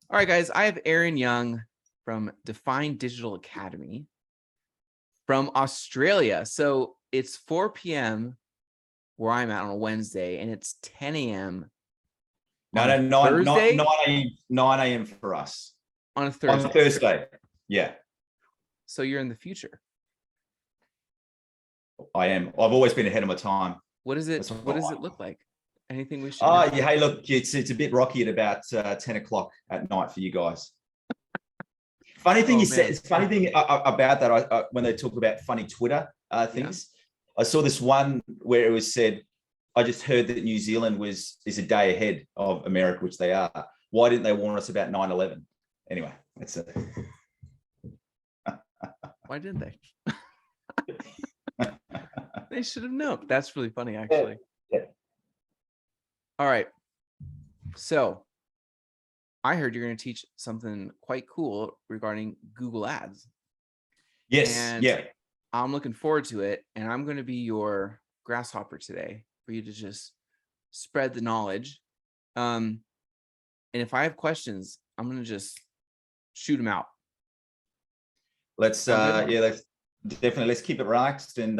All right, guys, I have Aaron Young from Define Digital Academy from Australia. So it's 4 p.m. where I'm at on a Wednesday, and it's 10 a.m. No, 9 a.m. for us. On a Thursday. On Thursday. Yeah. So you're in the future. I am. I've always been ahead of my time. What does it look like? Anything we should know? Yeah, hey, look, it's a bit rocky at about 10 o'clock at night for you guys. Funny thing funny thing about that, when they talk about funny Twitter things, I saw this one where it was said, I just heard that New Zealand is a day ahead of America, which they are. Why didn't they warn us about 9/11? Anyway, that's it. Why didn't they? They should have known. That's really funny, actually. Yeah. All right. So I heard you're going to teach something quite cool regarding Google Ads. Yes. And I'm looking forward to it. And I'm going to be your grasshopper today for you to just spread the knowledge. And if I have questions, I'm going to just shoot them out. Let's definitely let's keep it relaxed. And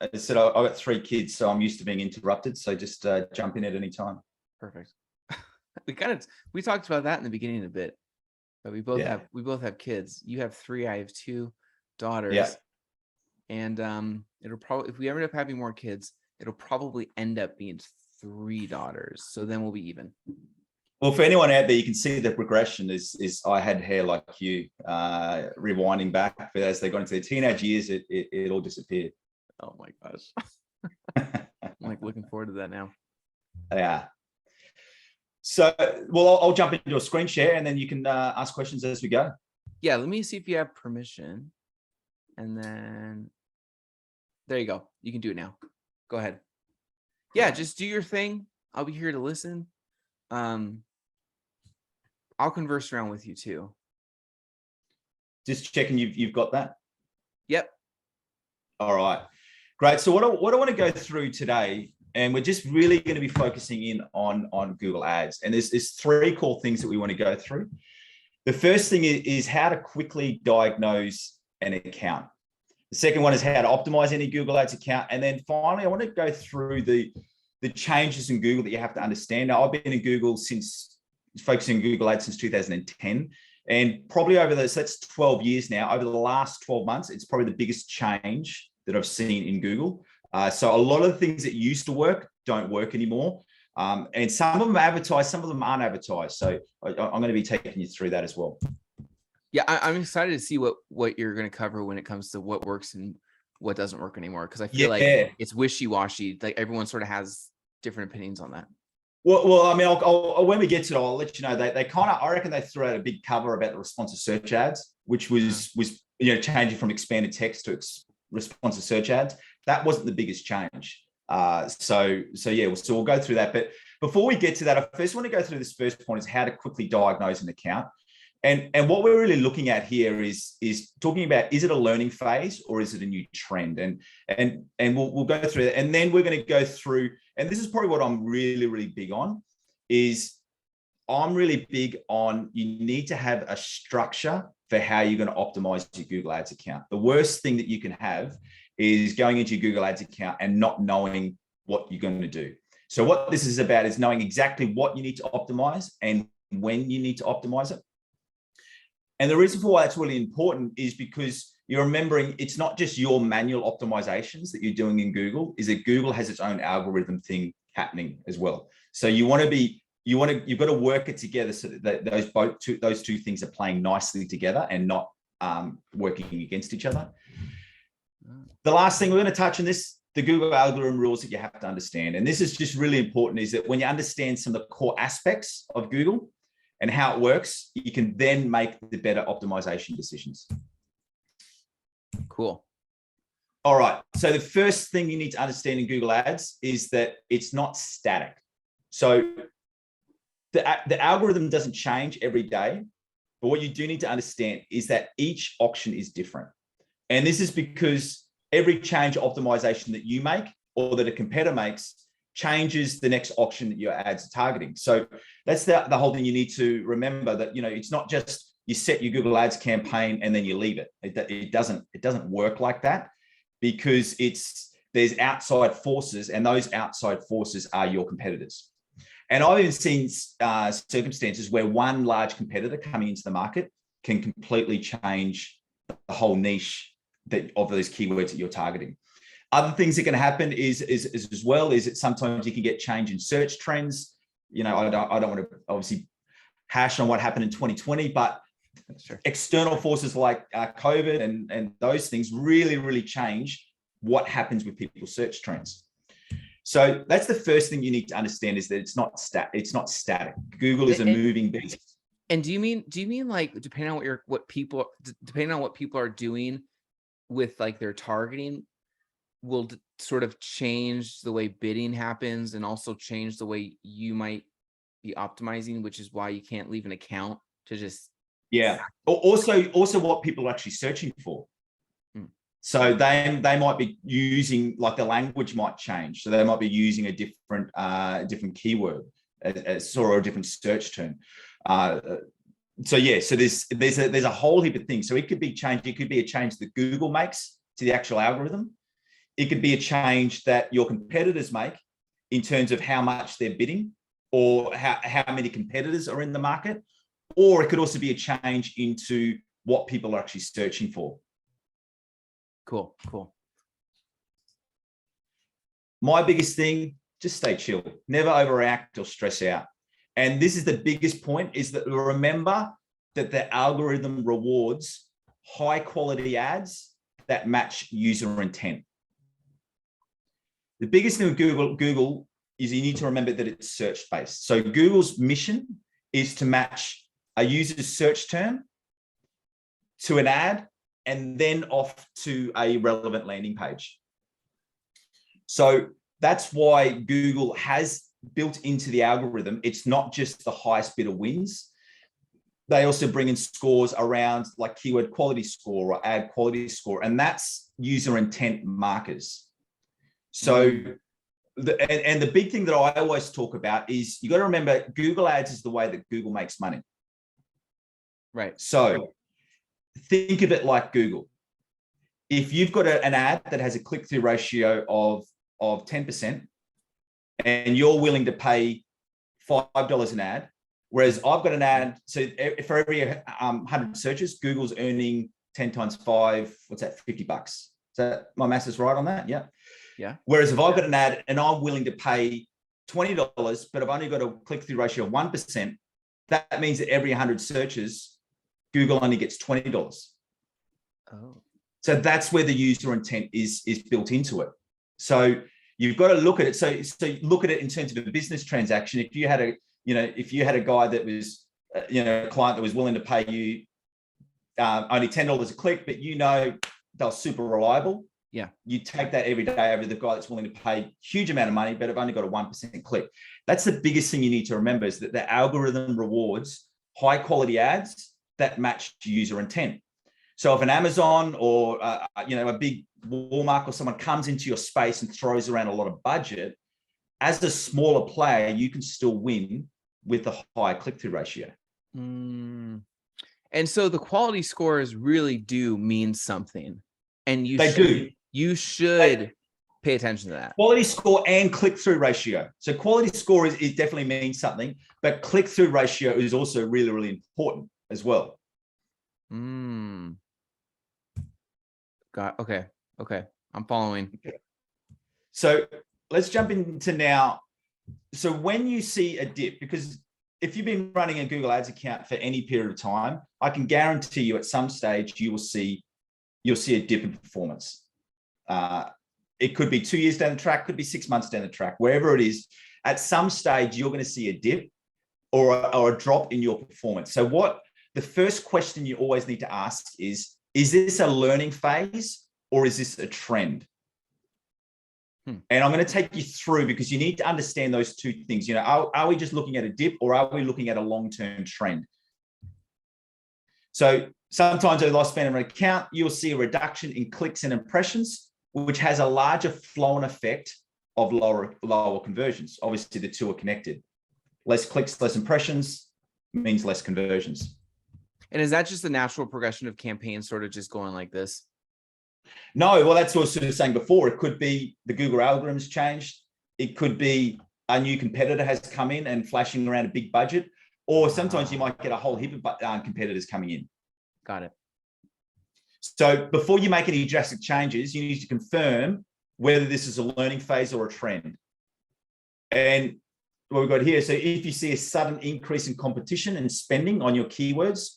as I said, I've got 3 kids, so I'm used to being interrupted. So just jump in at any time. Perfect. We talked about that in the beginning a bit, but we both have kids. You have 3, I have 2 daughters. Yeah. And it'll probably, if we ever end up having more kids, it'll probably end up being 3 daughters. So then we'll be even. Well, for anyone out there, you can see the progression is I had hair like you, rewinding back, but as they got into their teenage years, it all disappeared. Oh my gosh. I'm like looking forward to that now. Yeah. So, well, I'll jump into a screen share and then you can ask questions as we go. Yeah, let me see if you have permission. And then there you go. You can do it now. Go ahead. Yeah, just do your thing. I'll be here to listen. I'll converse around with you too. Just checking you've got that. Yep. All right. Great. So what I want to go through today, and we're just really going to be focusing in on Google Ads. And there's 3 core things that we want to go through. The first thing is how to quickly diagnose an account. The second one is how to optimize any Google Ads account. And then finally, I want to go through the changes in Google that you have to understand. Now, I've been in Google focusing on Google Ads since 2010. And probably over that's 12 years now, over the last 12 months, it's probably the biggest change that I've seen in Google. So a lot of the things that used to work don't work anymore. And some of them are advertised, some of them aren't advertised. So I'm going to be taking you through that as well. Yeah, I'm excited to see what you're going to cover when it comes to what works and what doesn't work anymore. Because I feel like it's wishy-washy. Like everyone sort of has different opinions on that. Well, I mean, I'll when we get to it, I'll let you know. They kind of, I reckon they threw out a big cover about the responsive search ads, which was changing from expanded text to responsive search ads. That wasn't the biggest change. So we'll go through that. But before we get to that, I first want to go through this first point is how to quickly diagnose an account. And what we're really looking at here is talking about, is it a learning phase or is it a new trend? And we'll go through that. And then we're going to go through, and this is probably what I'm really, really big on, is I'm really big on, you need to have a structure for how you're going to optimize your Google Ads account. The worst thing that you can have is going into your Google Ads account and not knowing what you're going to do. So what this is about is knowing exactly what you need to optimize and when you need to optimize it. And the reason for why that's really important is because you're remembering it's not just your manual optimizations that you're doing in Google, is that Google has its own algorithm thing happening as well. So you've got to work it together so that those two things are playing nicely together and not working against each other. The last thing we're going to touch on this, the Google algorithm rules that you have to understand. And this is just really important, is that when you understand some of the core aspects of Google and how it works, you can then make the better optimization decisions. Cool. All right. So the first thing you need to understand in Google Ads is that it's not static. So the algorithm doesn't change every day, but what you do need to understand is that each auction is different. And this is because every change optimization that you make or that a competitor makes changes the next auction that your ads are targeting. So that's the whole thing you need to remember, that, you know, it's not just you set your Google Ads campaign and then you leave it. It doesn't work like that, because there's outside forces, and those outside forces are your competitors. And I've even seen circumstances where one large competitor coming into the market can completely change the whole niche of those keywords that you're targeting. Other things that can happen is that sometimes you can get change in search trends. You know, I don't want to obviously hash on what happened in 2020, but external forces like COVID and those things really change what happens with people's search trends. So that's the first thing you need to understand, is that it's not static. Google is a moving beast. And do you mean like, depending on what people are doing with like their targeting, will sort of change the way bidding happens, and also change the way you might be optimizing, which is why you can't leave an account to just. Yeah. Also what people are actually searching for. So they might be using, like, the language might change. So they might be using a different keyword or a different search term. So there's a whole heap of things. So it could be change. It could be a change that Google makes to the actual algorithm. It could be a change that your competitors make in terms of how much they're bidding, or how many competitors are in the market. Or it could also be a change into what people are actually searching for. Cool. My biggest thing, just stay chill. Never overreact or stress out. And this is the biggest point, is that remember that the algorithm rewards high quality ads that match user intent. The biggest thing with Google is you need to remember that it's search based. So Google's mission is to match a user's search term to an ad, and then off to a relevant landing page. So that's why Google has built into the algorithm, it's not just the highest bidder wins. They also bring in scores around, like keyword quality score or ad quality score, and that's user intent markers. So, the big thing that I always talk about is you got to remember, Google Ads is the way that Google makes money. Right. So think of it like Google. If you've got an ad that has a click-through ratio of 10%, and you're willing to pay $5 an ad, whereas I've got an ad, so for every 100 searches, Google's earning 10 times 5, what's that, $50. Is that, my maths is right on that? Yeah. Yeah. Whereas if I've got an ad and I'm willing to pay $20, but I've only got a click-through ratio of 1%, that means that every 100 searches, Google only gets $20. Oh. So that's where the user intent is built into it. So you've got to look at it. So look at it in terms of a business transaction. If you had a guy that was, a client that was willing to pay you only $10 a click, but they're super reliable. Yeah. You take that every day over the guy that's willing to pay huge amount of money, but have only got a 1% click. That's the biggest thing you need to remember, is that the algorithm rewards high quality ads that match user intent. So if an Amazon or a big Walmart or someone comes into your space and throws around a lot of budget, as a smaller player, you can still win with a high click-through ratio. And so the quality scores really do mean something, and you should pay attention to that. Quality score and click-through ratio. So quality score is definitely means something, but click-through ratio is also really, really important as well. Okay. I'm following. Okay. So let's jump into now. So when you see a dip, because if you've been running a Google Ads account for any period of time, I can guarantee you at some stage you'll see a dip in performance. It could be 2 years down the track, could be 6 months down the track, wherever it is. At some stage, you're going to see a dip or a drop in your performance. So the first question you always need to ask is this a learning phase or is this a trend? And I'm going to take you through, because you need to understand those two things. Are we just looking at a dip, or are we looking at a long-term trend? So sometimes over the lifespan of an account, you'll see a reduction in clicks and impressions, which has a larger flow-on effect of lower conversions. Obviously, the two are connected. Less clicks, less impressions means less conversions. And is that just the natural progression of campaigns sort of just going like this? No, well, that's what I was sort of saying before. It could be the Google algorithms changed. It could be a new competitor has come in and flashing around a big budget, or sometimes you might get a whole heap of competitors coming in. Got it. So before you make any drastic changes, you need to confirm whether this is a learning phase or a trend. And what we've got here, so if you see a sudden increase in competition and spending on your keywords,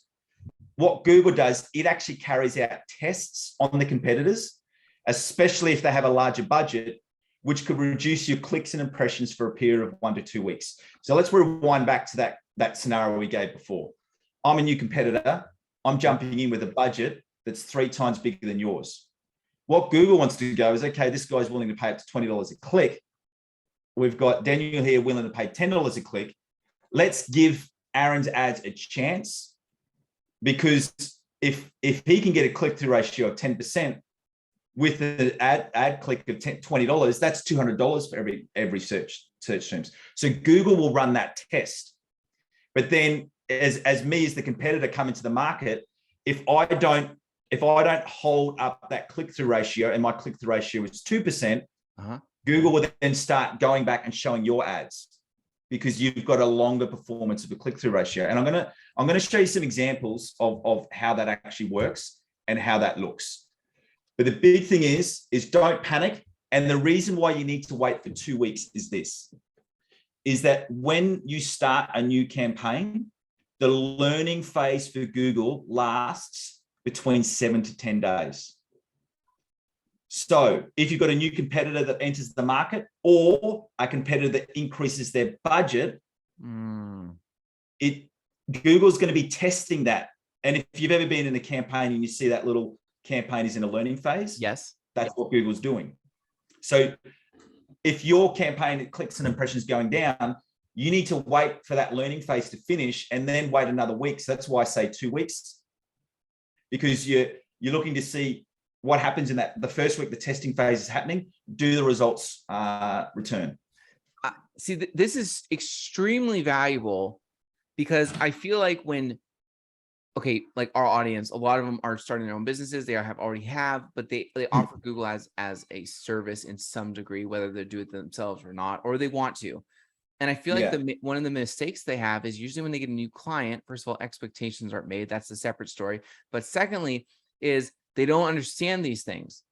what Google does, it actually carries out tests on the competitors, especially if they have a larger budget, which could reduce your clicks and impressions for a period of 1 to 2 weeks. So let's rewind back to that scenario we gave before. I'm a new competitor. I'm jumping in with a budget that's 3 times bigger than yours. What Google wants to go is, okay, this guy's willing to pay up to $20 a click. We've got Daniel here willing to pay $10 a click. Let's give Aaron's ads a chance, because if he can get a click-through ratio of 10% with an ad click of $20, that's $200 for every search streams. So Google will run that test. But then as me as the competitor come into the market, if I don't hold up that click-through ratio and my click-through ratio is 2%, Google will then start going back and showing your ads, because you've got a longer performance of a click-through ratio. And I'm gonna show you some examples of how that actually works and how that looks. But the big thing is don't panic. And the reason why you need to wait for 2 weeks is that when you start a new campaign, the learning phase for Google lasts between 7 to 10 days. So if you've got a new competitor that enters the market, or a competitor that increases their budget, Google's going to be testing that. And if you've ever been in a campaign and you see that little campaign is in a learning phase, yes, that's what Google's doing. So if your campaign clicks and impressions going down, you need to wait for that learning phase to finish and then wait another week. So that's why I say 2 weeks, because you're looking to see what happens in the first week the testing phase is happening. Do the results return? See, this is extremely valuable, because I feel like like our audience, a lot of them are starting their own businesses. They already have, but they offer Google as a service in some degree, whether they do it themselves or not, or they want to. And I feel like one of the mistakes they have is usually when they get a new client, first of all, expectations aren't made. That's a separate story. But secondly, is they don't understand these things.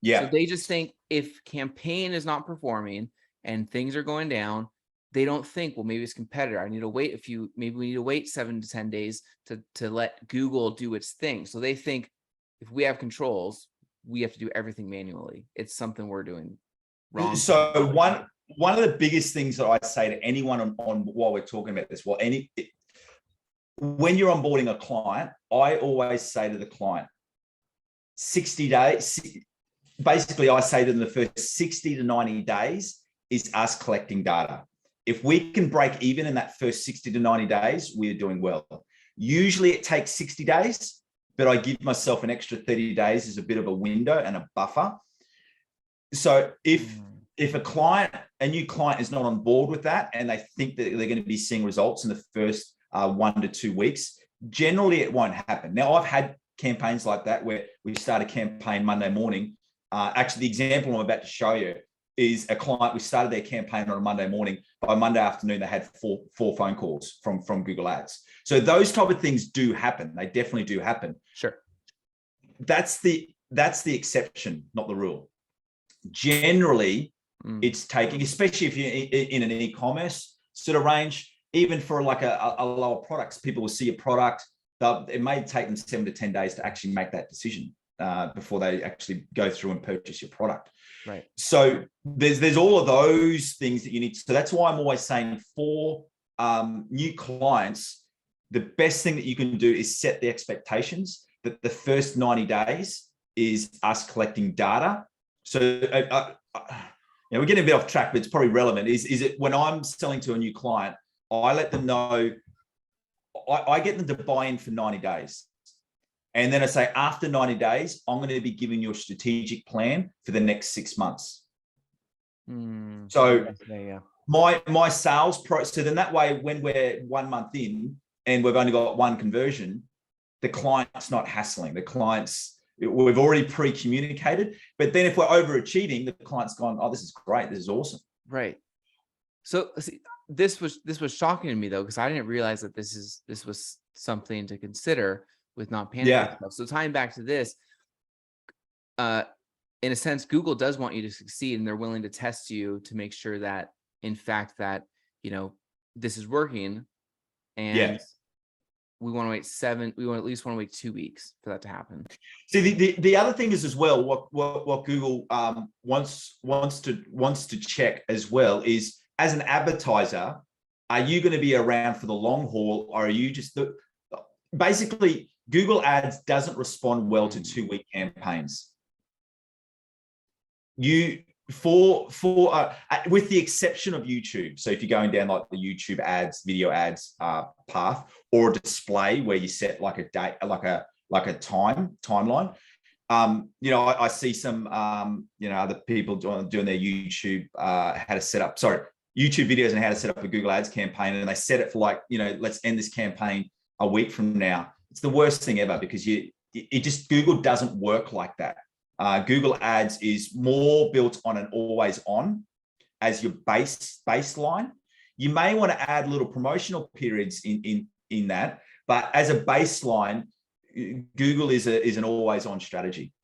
Yeah. So they just think if campaign is not performing and things are going down, they don't think, well, maybe it's competitor. I need to wait maybe we need to wait 7 to 10 days to let Google do its thing. So they think if we have controls, we have to do everything manually. It's something we're doing wrong. So one of the biggest things that I say to anyone on while we're talking about this, when you're onboarding a client, I always say to the client, 60 days, basically I say to them the first 60 to 90 days is us collecting data. If we can break even in that first 60 to 90 days, we're doing well. Usually it takes 60 days, but I give myself an extra 30 days as a bit of a window and a buffer. So if a new client is not on board with that and they think that they're going to be seeing results in the first 1 to 2 weeks, generally it won't happen. Now, I've had campaigns like that where we start a campaign Monday morning. Actually, the example I'm about to show you is a client. We started their campaign on a Monday morning. By Monday afternoon, they had four phone calls from Google Ads. So those type of things do happen. They definitely do happen. Sure. That's the exception, not the rule. Generally, it's taking, especially if you're in an e-commerce sort of range, even for like a lower products, people will see a product. It may take them 7 to 10 days to actually make that decision before they actually go through and purchase your product. Right. So there's all of those things that you need. So that's why I'm always saying for new clients, the best thing that you can do is set the expectations that the first 90 days is us collecting data. So we're getting a bit off track, but it's probably relevant. Is it when I'm selling to a new client, I let them know, I get them to buy in for 90 days. And then I say, after 90 days, I'm going to be giving you a strategic plan for the next 6 months. So yeah. my sales pro, so then that way, when we're 1 month in and we've only got one conversion, the client's not hassling. The client's, we've already pre-communicated. But then if we're overachieving, the client's gone, oh, this is great. This is awesome. Right. So see, this was shocking to me though, because I didn't realize that this was something to consider with not panicking stuff. So tying back to this, in a sense, Google does want you to succeed, and they're willing to test you to make sure that, in fact, that this is working. And we want to wait we at least want to wait 2 weeks for that to happen. See, the other thing is as well, what Google wants to check as well is, as an advertiser, are you going to be around for the long haul, or are you just basically Google Ads doesn't respond well to 2-week campaigns. With the exception of YouTube. So if you're going down like the YouTube ads, video ads path, or a display where you set like a date, like a timeline. I see some other people doing their YouTube YouTube videos and how to set up a Google Ads campaign, and they set it for like, let's end this campaign a week from now. It's the worst thing ever, because Google doesn't work like that. Google Ads is more built on an always on as your baseline. You may want to add little promotional periods in that, but as a baseline, Google is an always on strategy.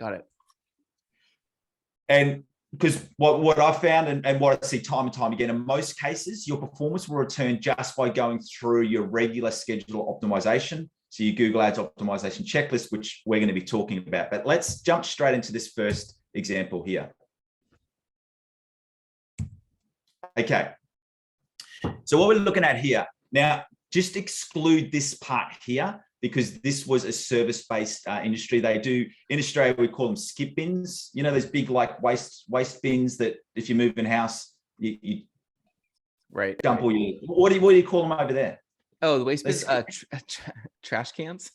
Got it. And because what I found and what I see time and time again, in most cases, your performance will return just by going through your regular schedule optimization. So your Google Ads optimization checklist, which we're going to be talking about. But let's jump straight into this first example here. Okay. So what we're looking at here, now, just exclude this part here, because this was a service-based industry. They do, in Australia, we call them skip bins. Those big like waste bins that if you move in house, you dump all your, what do you call them over there? Oh, the waste bins, trash cans.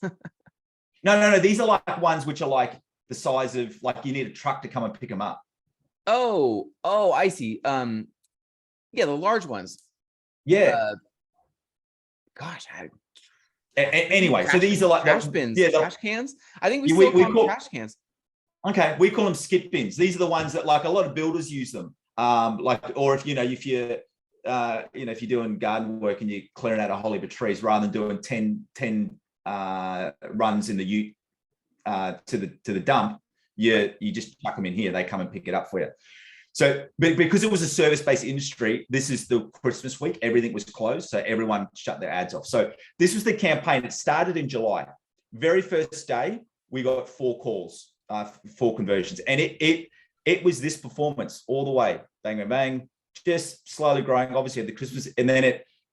No. These are like ones which are like the size of, like, you need a truck to come and pick them up. Oh, I see. Yeah, the large ones. Yeah. Gosh. Anyway, so these are like trash bins, trash cans. I think we still call them trash cans. Okay, we call them skip bins. These are the ones that, like, a lot of builders use them. Or if you're doing garden work and you're clearing out a whole heap of trees, rather than doing 10 runs in the to the dump, you just chuck them in here. They come and pick it up for you. So, but because it was a service-based industry, this is the Christmas week. Everything was closed, so everyone shut their ads off. So this was the campaign. It started in July. Very first day, we got 4 calls, 4 conversions, and it was this performance all the way, bang, bang, bang, just slowly growing. Obviously, at the Christmas, and then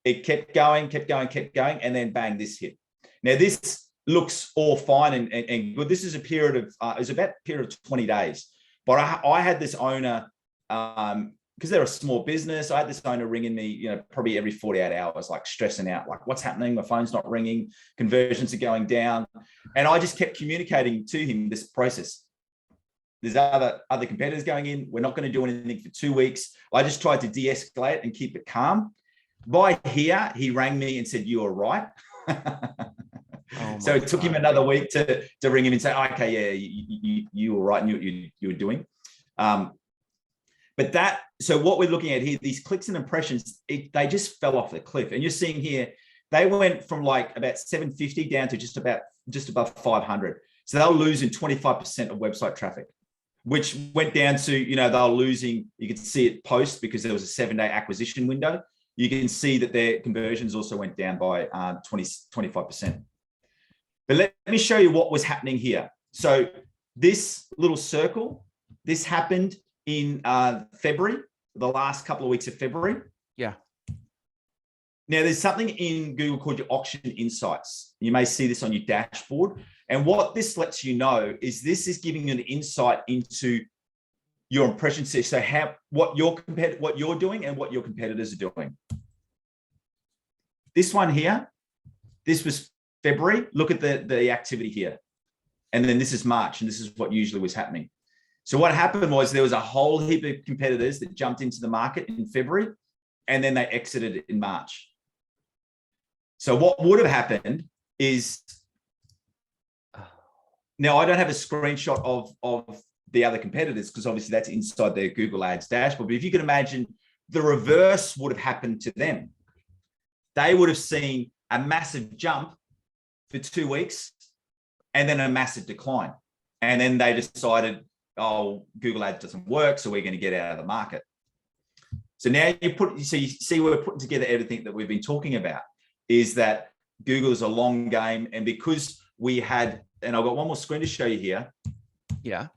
it kept going, and then bang, this hit. Now this looks all fine and good. This is a period of it was about a period of 20 days. But I had this owner. Because they're a small business, I had this owner ringing me, probably every 48 hours, like stressing out, like, what's happening? My phone's not ringing, conversions are going down. And I just kept communicating to him this process. There's other competitors going in. We're not going to do anything for 2 weeks. I just tried to de-escalate and keep it calm. By here, he rang me and said, "You are right." So it took him another week to ring him and say, "Okay, yeah, you were right in what you were doing." But so what we're looking at here, these clicks and impressions, they just fell off the cliff. And you're seeing here, they went from like about 750 down to just above 500. So they were losing 25% of website traffic, which went down to, they were losing, you could see it post because there was a 7-day acquisition window. You can see that their conversions also went down by 25%. But let me show you what was happening here. So this little circle, this happened in February, the last couple of weeks of February. Yeah. Now there's something in Google called your auction insights. You may see this on your dashboard. And what this lets you know is this is giving you an insight into your impressions. So what you're doing and what your competitors are doing. This one here, this was February. Look at the activity here. And then this is March, and this is what usually was happening. So what happened was there was a whole heap of competitors that jumped into the market in February, and then they exited in March. So what would have happened is, now I don't have a screenshot of the other competitors because obviously that's inside their Google Ads dashboard. But if you can imagine, the reverse would have happened to them. They would have seen a massive jump for 2 weeks and then a massive decline. And then they decided, oh, Google Ads doesn't work, so we're going to get out of the market. So now you see we're putting together everything that we've been talking about, is that Google is a long game. And because we had, and I've got one more screen to show you here. Yeah.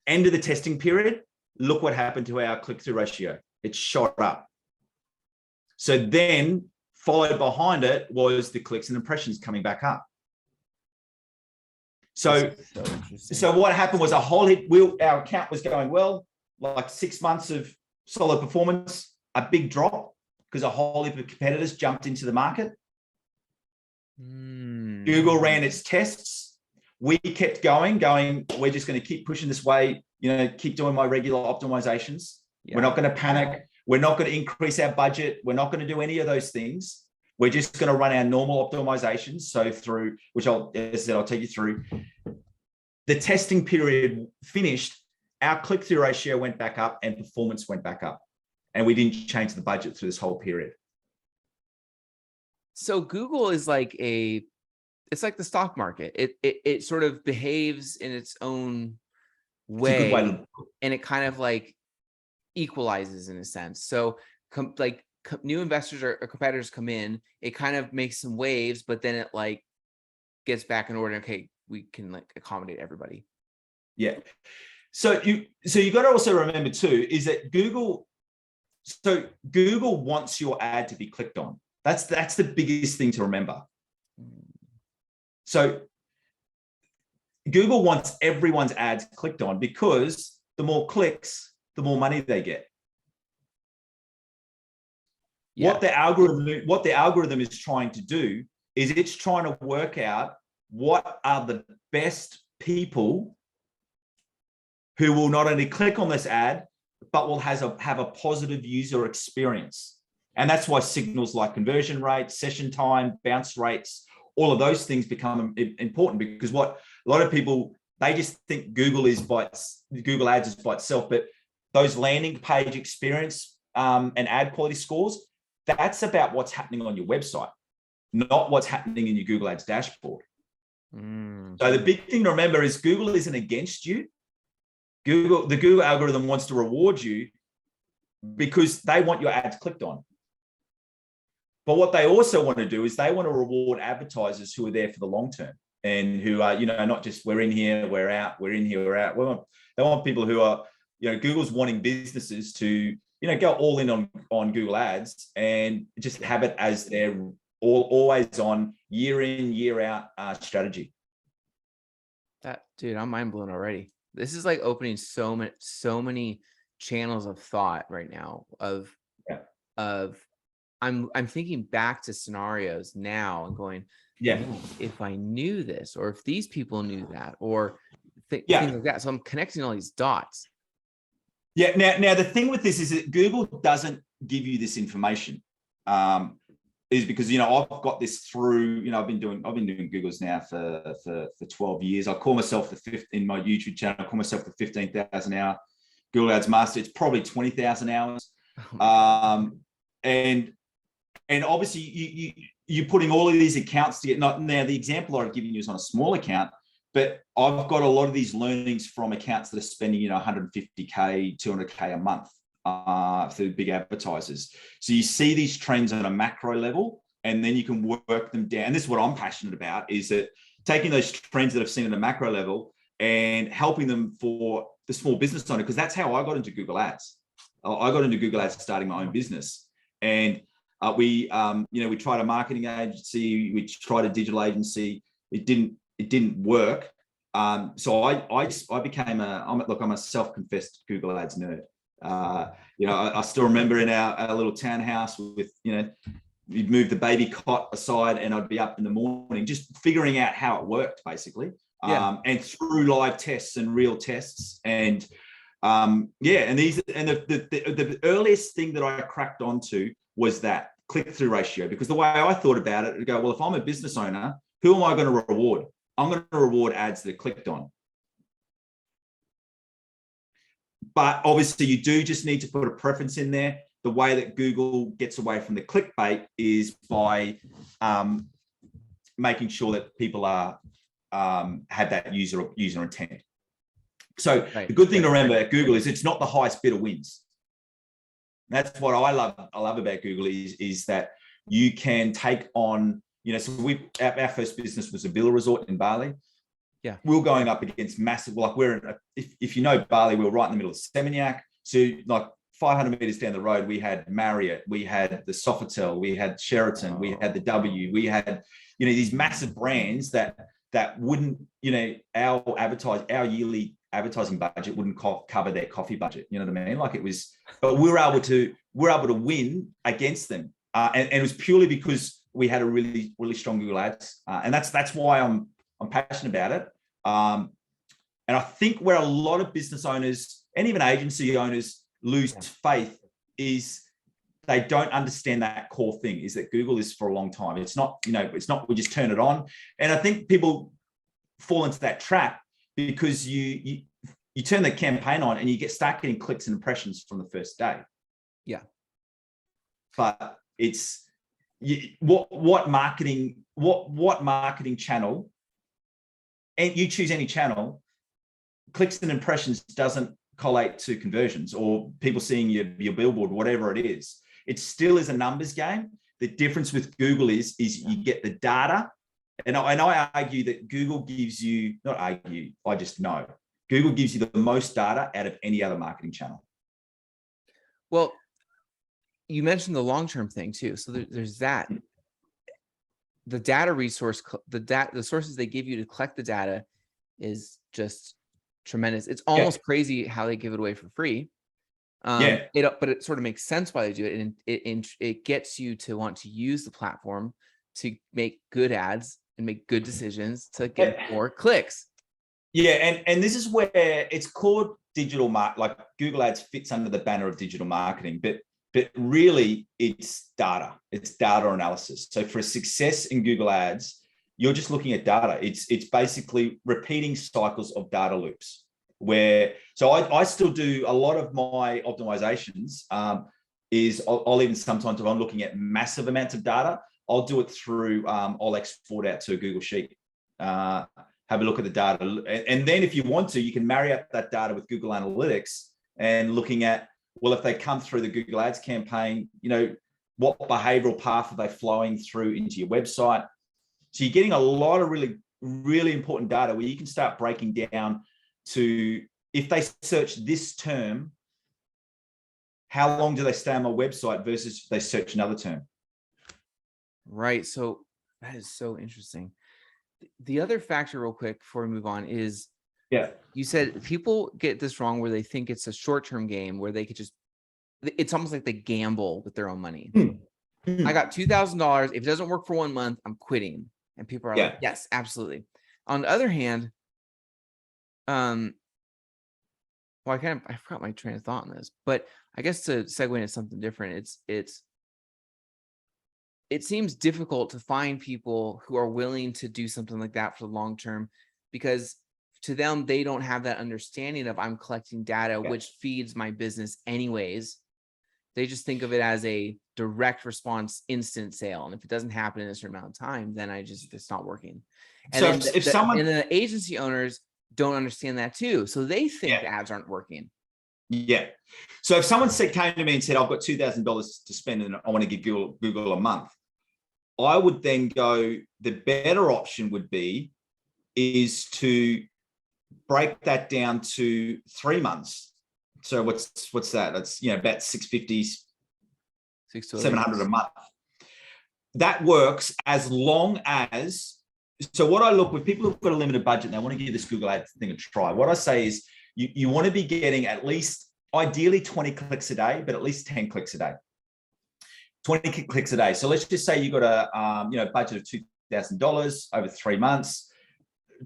End of the testing period, look what happened to our click-through ratio. It shot up. So then followed behind it was the clicks and impressions coming back up. So what happened was our account was going well, like 6 months of solid performance, a big drop because a whole heap of competitors jumped into the market. Google ran its tests. We kept going, we're just going to keep pushing this way, keep doing my regular optimizations. Yeah. We're not going to panic. We're not going to increase our budget. We're not going to do any of those things. We're just going to run our normal optimizations. So through, which I'll take you through. The testing period finished, our click-through ratio went back up and performance went back up. And we didn't change the budget through this whole period. So Google is like it's like the stock market. It sort of behaves in its own way, and it kind of like equalizes in a sense. So new investors or competitors come in, it kind of makes some waves, but then it like gets back in order. Okay, we can like accommodate everybody. Yeah. So you got to also remember too, is that Google wants your ad to be clicked on. That's the biggest thing to remember. So Google wants everyone's ads clicked on because the more clicks, the more money they get. Yeah. What the algorithm is trying to do is it's trying to work out what are the best people who will not only click on this ad, but will have a positive user experience. And that's why signals like conversion rate, session time, bounce rates, all of those things become important, because what a lot of people, they just think Google Ads is by itself, but those landing page experience and ad quality scores, that's about what's happening on your website, not what's happening in your Google Ads dashboard. So the big thing to remember is Google isn't against you. The Google algorithm wants to reward you because they want your ads clicked on. But what they also want to do is they want to reward advertisers who are there for the long term and who are, not just we're in here, we're out, we're in here, we're out. They want people who are, Google's wanting businesses to, go all in on Google Ads and just have it as their always on, year in, year out strategy. Dude, I'm mind blown already. This is like opening so many channels of thought right now I'm thinking back to scenarios now and going, if I knew this, or if these people knew that, or things like that. So I'm connecting all these dots. Yeah. Now the thing with this is that Google doesn't give you this information. Is because I've got this through. I've been doing Google's now for 12 years. I call myself in my YouTube channel. I call myself the 15,000 hour Google Ads master. It's probably 20,000 hours. And obviously you're putting all of these accounts together. Now the example I've given you is on a small account, but I've got a lot of these learnings from accounts that are spending, $150K, $200K a month for big advertisers. So you see these trends on a macro level, and then you can work them down. And this is what I'm passionate about, is that taking those trends that I've seen at a macro level and helping them for the small business owner, because that's how I got into Google Ads. I got into Google Ads starting my own business. And we tried a marketing agency, we tried a digital agency. It didn't work. So I became I'm a self-confessed Google Ads nerd. I still remember in our little townhouse with, you'd move the baby cot aside and I'd be up in the morning just figuring out how it worked, basically. and through live tests and real tests. And the earliest thing that I cracked onto was that click-through ratio, because the way I thought about it, I go, well, if I'm a business owner, who am I going to reward? I'm going to reward ads that are clicked on. But obviously you do just need to put a preference in there. The way that Google gets away from the clickbait is by making sure that people are have that user intent. So the good thing to remember at Google is it's not the highest bidder wins. That's what I love about Google is that you can take on, so our first business was a villa resort in Bali. Yeah. We're going up against massive, like if you know Bali, we're right in the middle of Seminyak. So like 500 meters down the road, we had Marriott, we had the Sofitel, we had Sheraton, we had the W, we had, these massive brands that wouldn't, our yearly advertising budget wouldn't cover their coffee budget. You know what I mean? Like it was, but we're able to win against them. And it was purely because we had a really, really strong Google ads. And that's why I'm passionate about it. And I think where a lot of business owners and even agency owners lose faith is they don't understand that core thing, is that Google is for a long time. It's not, we just turn it on. And I think people fall into that trap because you turn the campaign on and you start getting clicks and impressions from the first day. Yeah. But it's what marketing channel, and you choose any channel, clicks and impressions doesn't collate to conversions or people seeing your billboard, whatever it is. It still is a numbers game. The difference with Google is you get the data. And I argue that Google gives you, not argue, I just know, Google gives you the most data out of any other marketing channel. Well, you mentioned the long-term thing too. So there's that. The data resource, the sources they give you to collect the data is just tremendous. It's almost crazy how they give it away for free. But it sort of makes sense why they do it, and it gets you to want to use the platform to make good ads and make good decisions to get more clicks. Yeah, and this is where it's called digital like Google Ads fits under the banner of digital marketing, but really it's data. It's data analysis. So for success in Google Ads, you're just looking at data. It's basically repeating cycles of data loops. So I still do a lot of my optimizations. I'll even sometimes, if I'm looking at massive amounts of data, I'll do it through, I'll export out to a Google Sheet, have a look at the data. And then if you want to, you can marry up that data with Google Analytics and looking at, well, if they come through the Google Ads campaign, what behavioral path are they flowing through into your website? So you're getting a lot of really, really important data where you can start breaking down to, if they search this term, how long do they stay on my website versus if they search another term? Right. So that is so interesting. The other factor real quick before we move on is, you said people get this wrong where they think it's a short-term game where they could just, it's almost like they gamble with their own money. I got $2,000. If it doesn't work for 1 month, I'm quitting. And people are like, yes, absolutely. On the other hand, well, I forgot my train of thought on this, but I guess to segue into something different, it seems difficult to find people who are willing to do something like that for the long term, because to them, they don't have that understanding of I'm collecting data, which feeds my business anyways. They just think of it as a direct response, instant sale. And if it doesn't happen in a certain amount of time, then it's not working. And so and the agency owners don't understand that too. So they think the ads aren't working. Yeah. So if someone came to me and said, I've got $2,000 to spend and I want to give Google a month, I would then go, the better option would be is to break that down to 3 months. So what's that? That's, about 650, 700 a month. That works as long as, so what I look with people who've got a limited budget and they want to give this Google Ads thing a try, what I say is you want to be getting at least, ideally 20 clicks a day, but at least 10 clicks a day. 20 clicks a day. So let's just say you got a budget of $2,000 over 3 months.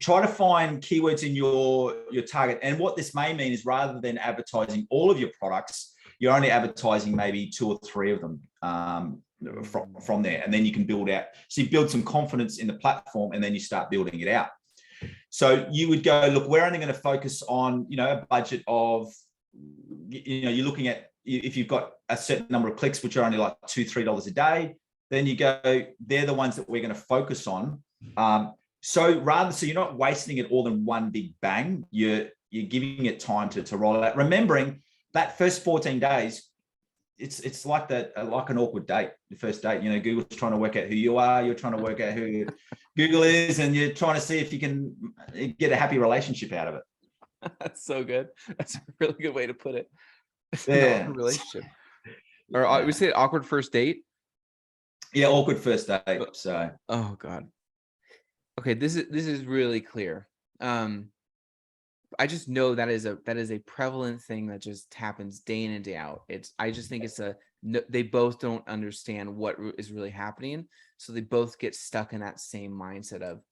try to find keywords in your target. And what this may mean is rather than advertising all of your products, you're only advertising maybe 2 or 3 of them from there. And then you can build out. So you build some confidence in the platform and then you start building it out. So you would go, look, we're only going to focus on, a budget of, you're looking at, if you've got a certain number of clicks, which are only like $2-3 a day, then you go, they're the ones that we're going to focus on. So you're not wasting it all in one big bang. You're giving it time to roll out. Remembering that first 14 days, it's like that, like an awkward date, the first date. Google's trying to work out who you are. You're trying to work out who Google is, and you're trying to see if you can get a happy relationship out of it. That's so good. That's a really good way to put it. Yeah. Relationship. Or we say awkward first date. Yeah, awkward first date. So. Oh God. Okay, this is really clear. I just know that is a prevalent thing that just happens day in and day out. I just think they both don't understand what is really happening, so they both get stuck in that same mindset of,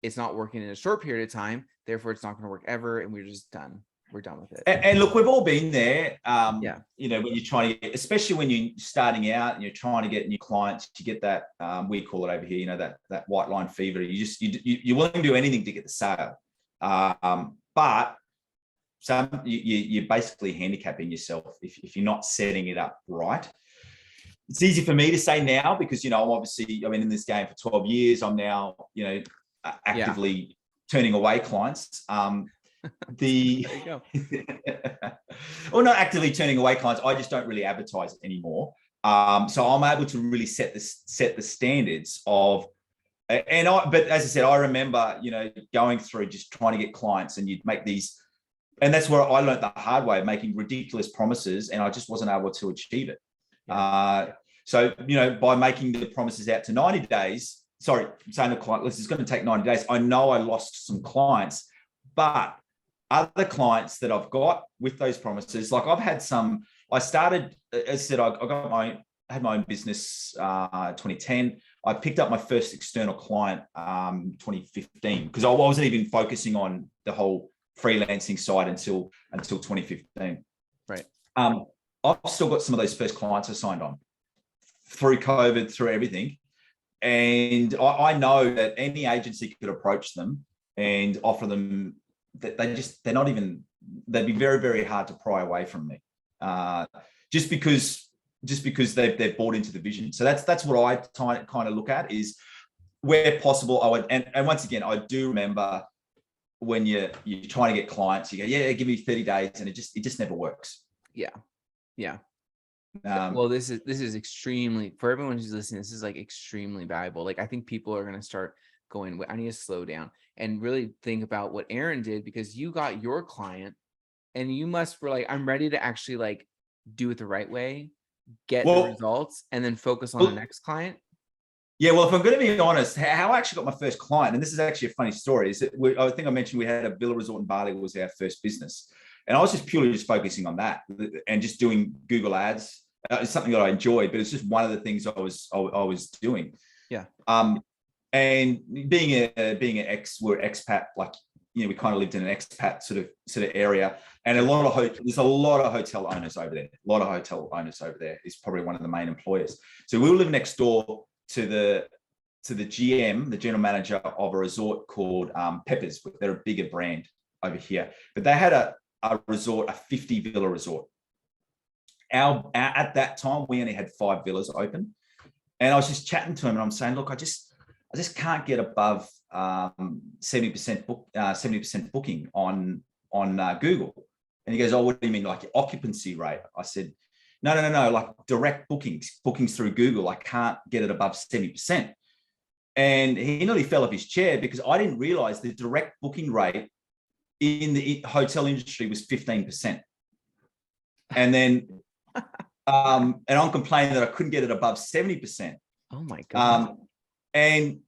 it's not working in a short period of time, therefore it's not going to work ever, and we're just done. We're done with it. And look, we've all been there. When you're trying to, especially when you're starting out and you're trying to get new clients, you get that we call it over here, that white line fever. You're willing to do anything to get the sale, but you're basically handicapping yourself if you're not setting it up right. It's easy for me to say now because I'm obviously, I've been in this game for 12 years. I'm now actively turning away clients. There you go. Well, not actively turning away clients. I just don't really advertise it anymore. So I'm able to really set the standards of, but as I said, I remember, going through just trying to get clients, and you'd make these, and that's where I learned the hard way of making ridiculous promises, and I just wasn't able to achieve it. So, by making the promises out to 90 days, saying to the client, listen, it's going to take 90 days. I know I lost some clients, but other clients that I've got with those promises, like I've had some, I started, as I said, I had my own business 2010. I picked up my first external client 2015 because I wasn't even focusing on the whole freelancing side until 2015. Right. I've still got some of those first clients I signed on through COVID, through everything. And I know that any agency could approach them and offer them that they'd be very, very hard to pry away from me, just because they've bought into the vision. So that's what I kind of look at is where possible. I would, and once again, I do remember when you're trying to get clients, you go, yeah, give me 30 days, and it just never works. Yeah. Well, this is extremely, for everyone who's listening, this is like extremely valuable. Like I think people are going to start going, I need to slow down and really think about what Aaron did, because you got your client and you were like, I'm ready to actually like do it the right way, get the results, and then focus on the next client. Yeah, well, if I'm going to be honest, how I actually got my first client, and this is actually a funny story, is that I think I mentioned we had a villa resort in Bali was our first business. And I was just purely focusing on that and just doing Google ads. It's something that I enjoyed, but it's just one of the things I was doing. Yeah. And being an we're expat, like, we kind of lived in an expat sort of area, and there's a lot of hotel owners over there. A lot of hotel owners over there is probably one of the main employers. So we were living next door to the GM, the general manager of a resort called Peppers. They're a bigger brand over here, but they had a resort, a 50 villa resort. At that time, we only had 5 villas open, and I was just chatting to him, and I'm saying, look, I just can't get above 70% booking on Google. And he goes, oh, what do you mean, like your occupancy rate? I said, no, like direct bookings through Google. I can't get it above 70%. And he nearly fell off his chair because I didn't realize the direct booking rate in the hotel industry was 15%. And then, and I'm complaining that I couldn't get it above 70%. Oh my God. And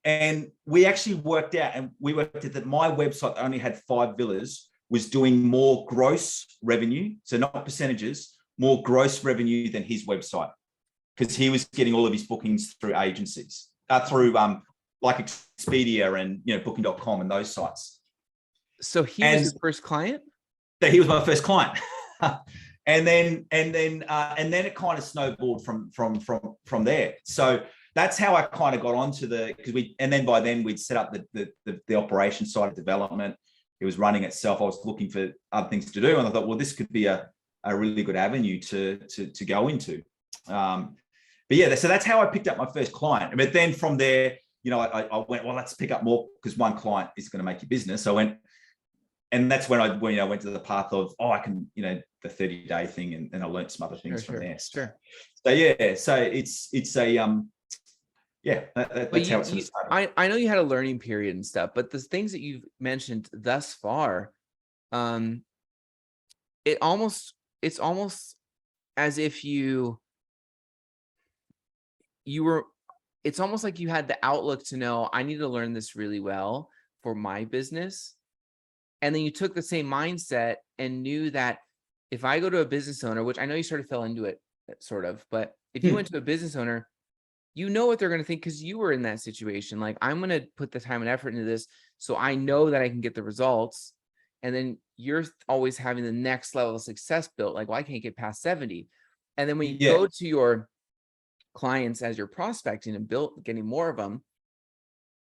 we actually worked out that my website that only had 5 villas was doing more gross revenue. So not percentages, more gross revenue than his website, because he was getting all of his bookings through agencies, through like Expedia and, booking.com and those sites. So he was And your first client? so he was my first client. and then it kind of snowballed from there. So that's how I kind of got onto and by then we'd set up the operation side of development. It was running itself. I was looking for other things to do. And I thought, well, this could be a really good avenue to go into. But yeah, so that's how I picked up my first client. But then from there, I went, well, let's pick up more, because one client is going to make your business. So I went, and that's when I went to the path of, I can, the 30-day thing, and I learned some other things from there. Sure. So yeah, so it's a that's how it sort of started. I know you had a learning period and stuff, but the things that you've mentioned thus far, it's almost as if it's almost like you had the outlook to know, I need to learn this really well for my business. And then you took the same mindset and knew that if I go to a business owner, which I know you sort of fell into it sort of, but if you went to a business owner, you know what they're going to think, because you were in that situation. Like, I'm going to put the time and effort into this, so I know that I can get the results. And then you're always having the next level of success built. Like, well, I can't get past 70. And then when you go to your clients as you're prospecting and getting more of them,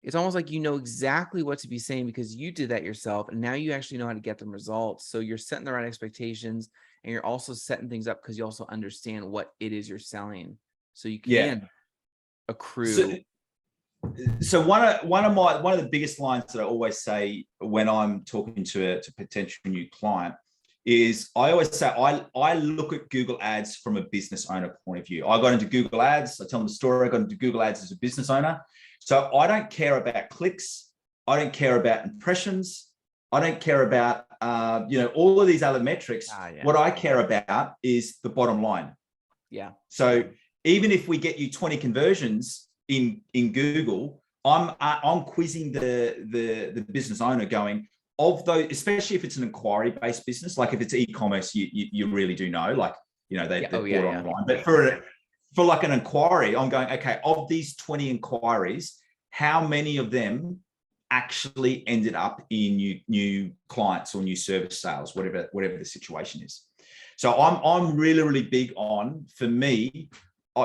it's almost like you know exactly what to be saying, because you did that yourself, and now you actually know how to get them results. So you're setting the right expectations, and you're also setting things up because you also understand what it is you're selling, so you can accrue. So one of the biggest lines that I always say when I'm talking to a potential new client is, I always say, I look at Google Ads from a business owner point of view. I got into Google Ads. I tell them the story. I got into Google Ads as a business owner. So I don't care about clicks. I don't care about impressions. I don't care about, all of these other metrics. What I care about is the bottom line. Yeah. So even if we get you 20 conversions in Google, I'm quizzing the business owner, going, of those, especially if it's an inquiry-based business, like if it's e-commerce, you really do know, like, they bought online. But for like an inquiry, I'm going, okay, of these 20 inquiries, how many of them actually ended up in new clients or new service sales, whatever the situation is. So I'm really, really big on, for me,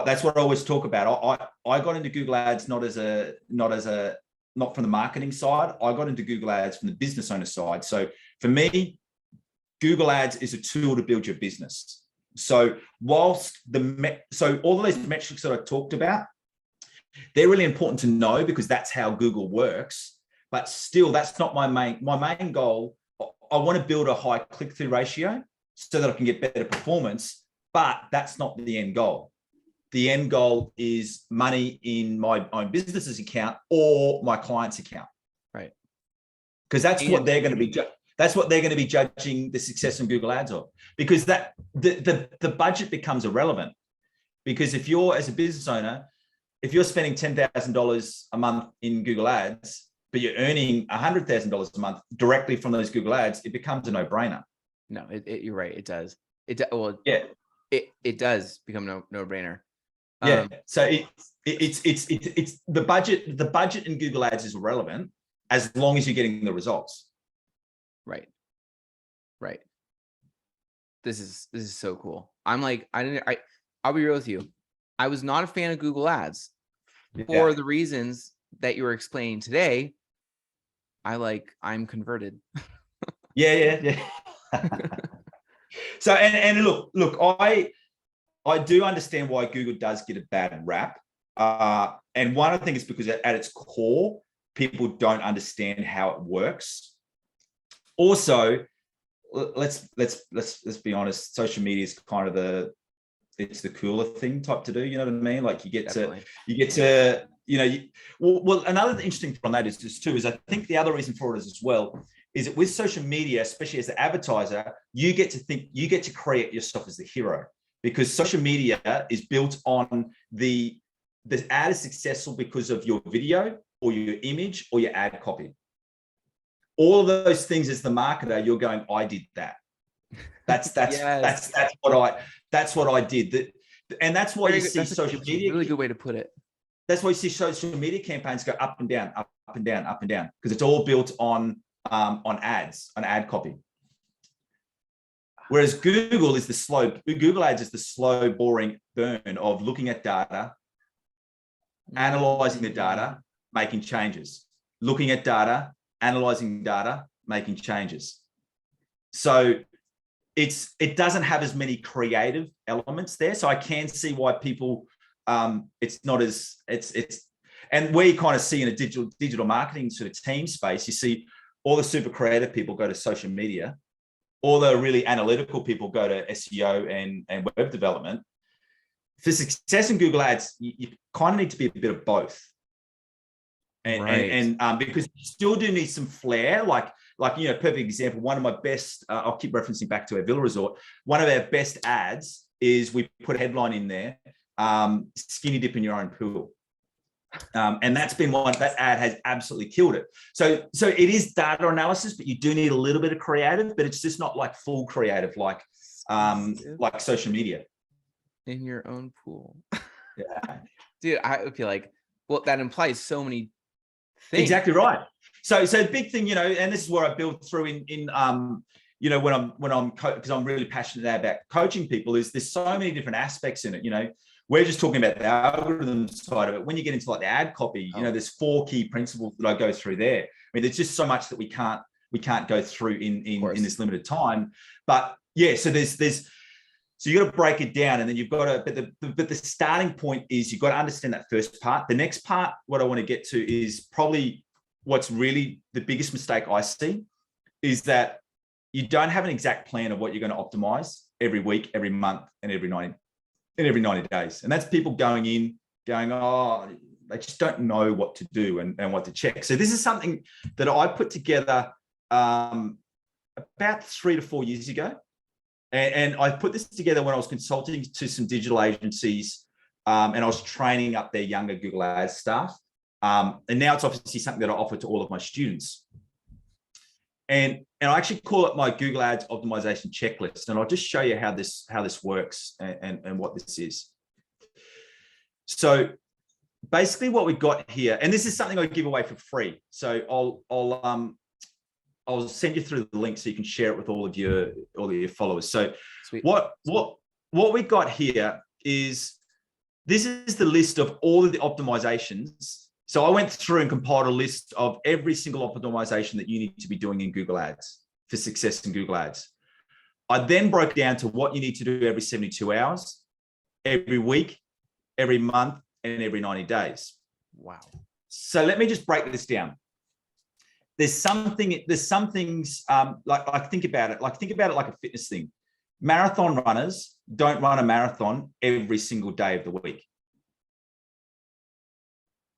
that's what I always talk about. I got into Google Ads not from the marketing side. I got into Google Ads from the business owner side. So for me, Google Ads is a tool to build your business. So so all of these metrics that I talked about, they're really important to know, because that's how Google works. But still, that's not my main goal. I want to build a high click-through ratio so that I can get better performance, but that's not the end goal. The end goal is money in my own business's account or my client's account. Right. Because that's what they're going to be. That's what they're going to be judging the success in Google Ads of. Because that the budget becomes irrelevant. Because if you're, as a business owner, if you're spending $10,000 a month in Google Ads, but you're earning $100,000 a month directly from those Google Ads, it becomes a no-brainer. No, you're right. It does. It does become no-brainer. Yeah. So it's the budget. The budget in Google Ads is irrelevant as long as you're getting the results. Right. This is so cool. I'm like, I'll be real with you. I was not a fan of Google Ads for the reasons that you were explaining today. I'm converted. Yeah. So, and look, I do understand why Google does get a bad rap. And one of the things is because at its core, people don't understand how it works. Also, let's be honest, social media is kind of it's the cooler thing type to do. You know what I mean? Like you get to, well, another interesting thing on that is I think the other reason for it is as well, is that with social media, especially as an advertiser, you get to create yourself as the hero, because social media is built on the ad is successful because of your video or your image or your ad copy. All of those things as the marketer, you're going, I did that. That's what I did. And that's why you see social media. Really good way to put it. that's why you see social media campaigns go up and down, up and down, up and down, because it's all built on ads, on ad copy. Whereas Google Ads is the slow, boring burn of looking at data, analyzing the data, making changes, looking at data, analyzing data, making changes. So it doesn't have as many creative elements there. So I can see why people, it's not as, and where you kind of see in a digital marketing sort of team space, you see all the super creative people go to social media, all the really analytical people go to SEO and web development. For success in Google Ads, you kind of need to be a bit of both. And because you still do need some flair, like, perfect example, one of my best, I'll keep referencing back to our Villa Resort. One of our best ads is we put a headline in there, skinny dip in your own pool. And that's been one, that ad has absolutely killed it. So it is data analysis, but you do need a little bit of creative, but it's just not like full creative, like social media. In your own pool. Yeah. Dude, I feel like, well, that implies so many things. Exactly right. So the big thing, and this is where I build through in when I'm because I'm really passionate about coaching people, is there's so many different aspects in it. We're just talking about the algorithm side of it. When you get into like the ad copy, there's 4 key principles that I go through there. I mean, there's just so much that we can't go through in this limited time. But yeah, so so you got to break it down, and then you've got to, but the starting point is you've got to understand that first part. The next part, what I want to get to is probably what's really the biggest mistake I see, is that you don't have an exact plan of what you're going to optimize every week, every month, and every 90 days. And that's people going, oh, they just don't know what to do and what to check. So this is something that I put together about 3 to 4 years ago. And I put this together when I was consulting to some digital agencies, and I was training up their younger Google Ads staff. And now it's obviously something that I offer to all of my students. And I actually call it my Google Ads optimization checklist. And I'll just show you how this works and what this is. So basically what we've got here, and this is something I give away for free. So I'll send you through the link so you can share it with all of your followers. So sweet. What we got here is, this is the list of all of the optimizations. So I went through and compiled a list of every single optimization that you need to be doing in Google Ads for success in Google Ads. I then broke down to what you need to do every 72 hours, every week, every month, and every 90 days. Wow. So let me just break this down. There's some things like think about it like a fitness thing. Marathon runners don't run a marathon every single day of the week.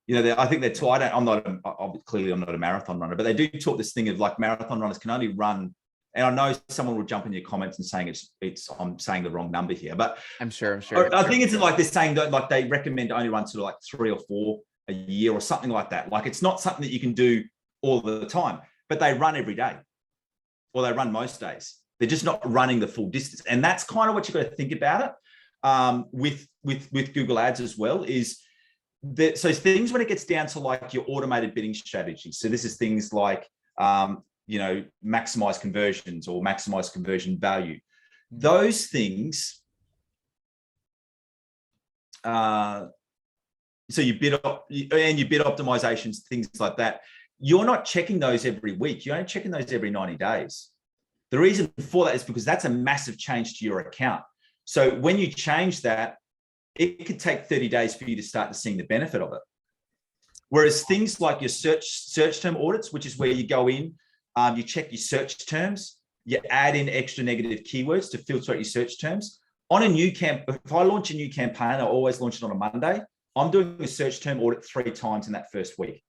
I think I'm not a marathon runner, but they do talk this thing of like marathon runners can only run. And I know someone will jump in your comments and saying I'm saying the wrong number here, but I'm sure. I think it's like they're saying that like they recommend only run sort of like 3 or 4 a year or something like that. Like it's not something that you can do all the time, but they run every day, or they run most days. They're just not running the full distance. And that's kind of what you've got to think about it with Google Ads as well, is that, so things when it gets down to like your automated bidding strategy. So this is things like, maximize conversions or maximize conversion value. Those things, so you bid optimizations, things like that. You're not checking those every week. You're only checking those every 90 days. The reason for that is because that's a massive change to your account. So when you change that, it could take 30 days for you to start seeing the benefit of it. Whereas things like your search term audits, which is where you go in, you check your search terms, you add in extra negative keywords to filter out your search terms. On a new if I launch a new campaign, I always launch it on a Monday. I'm doing a search term audit 3 times in that first week.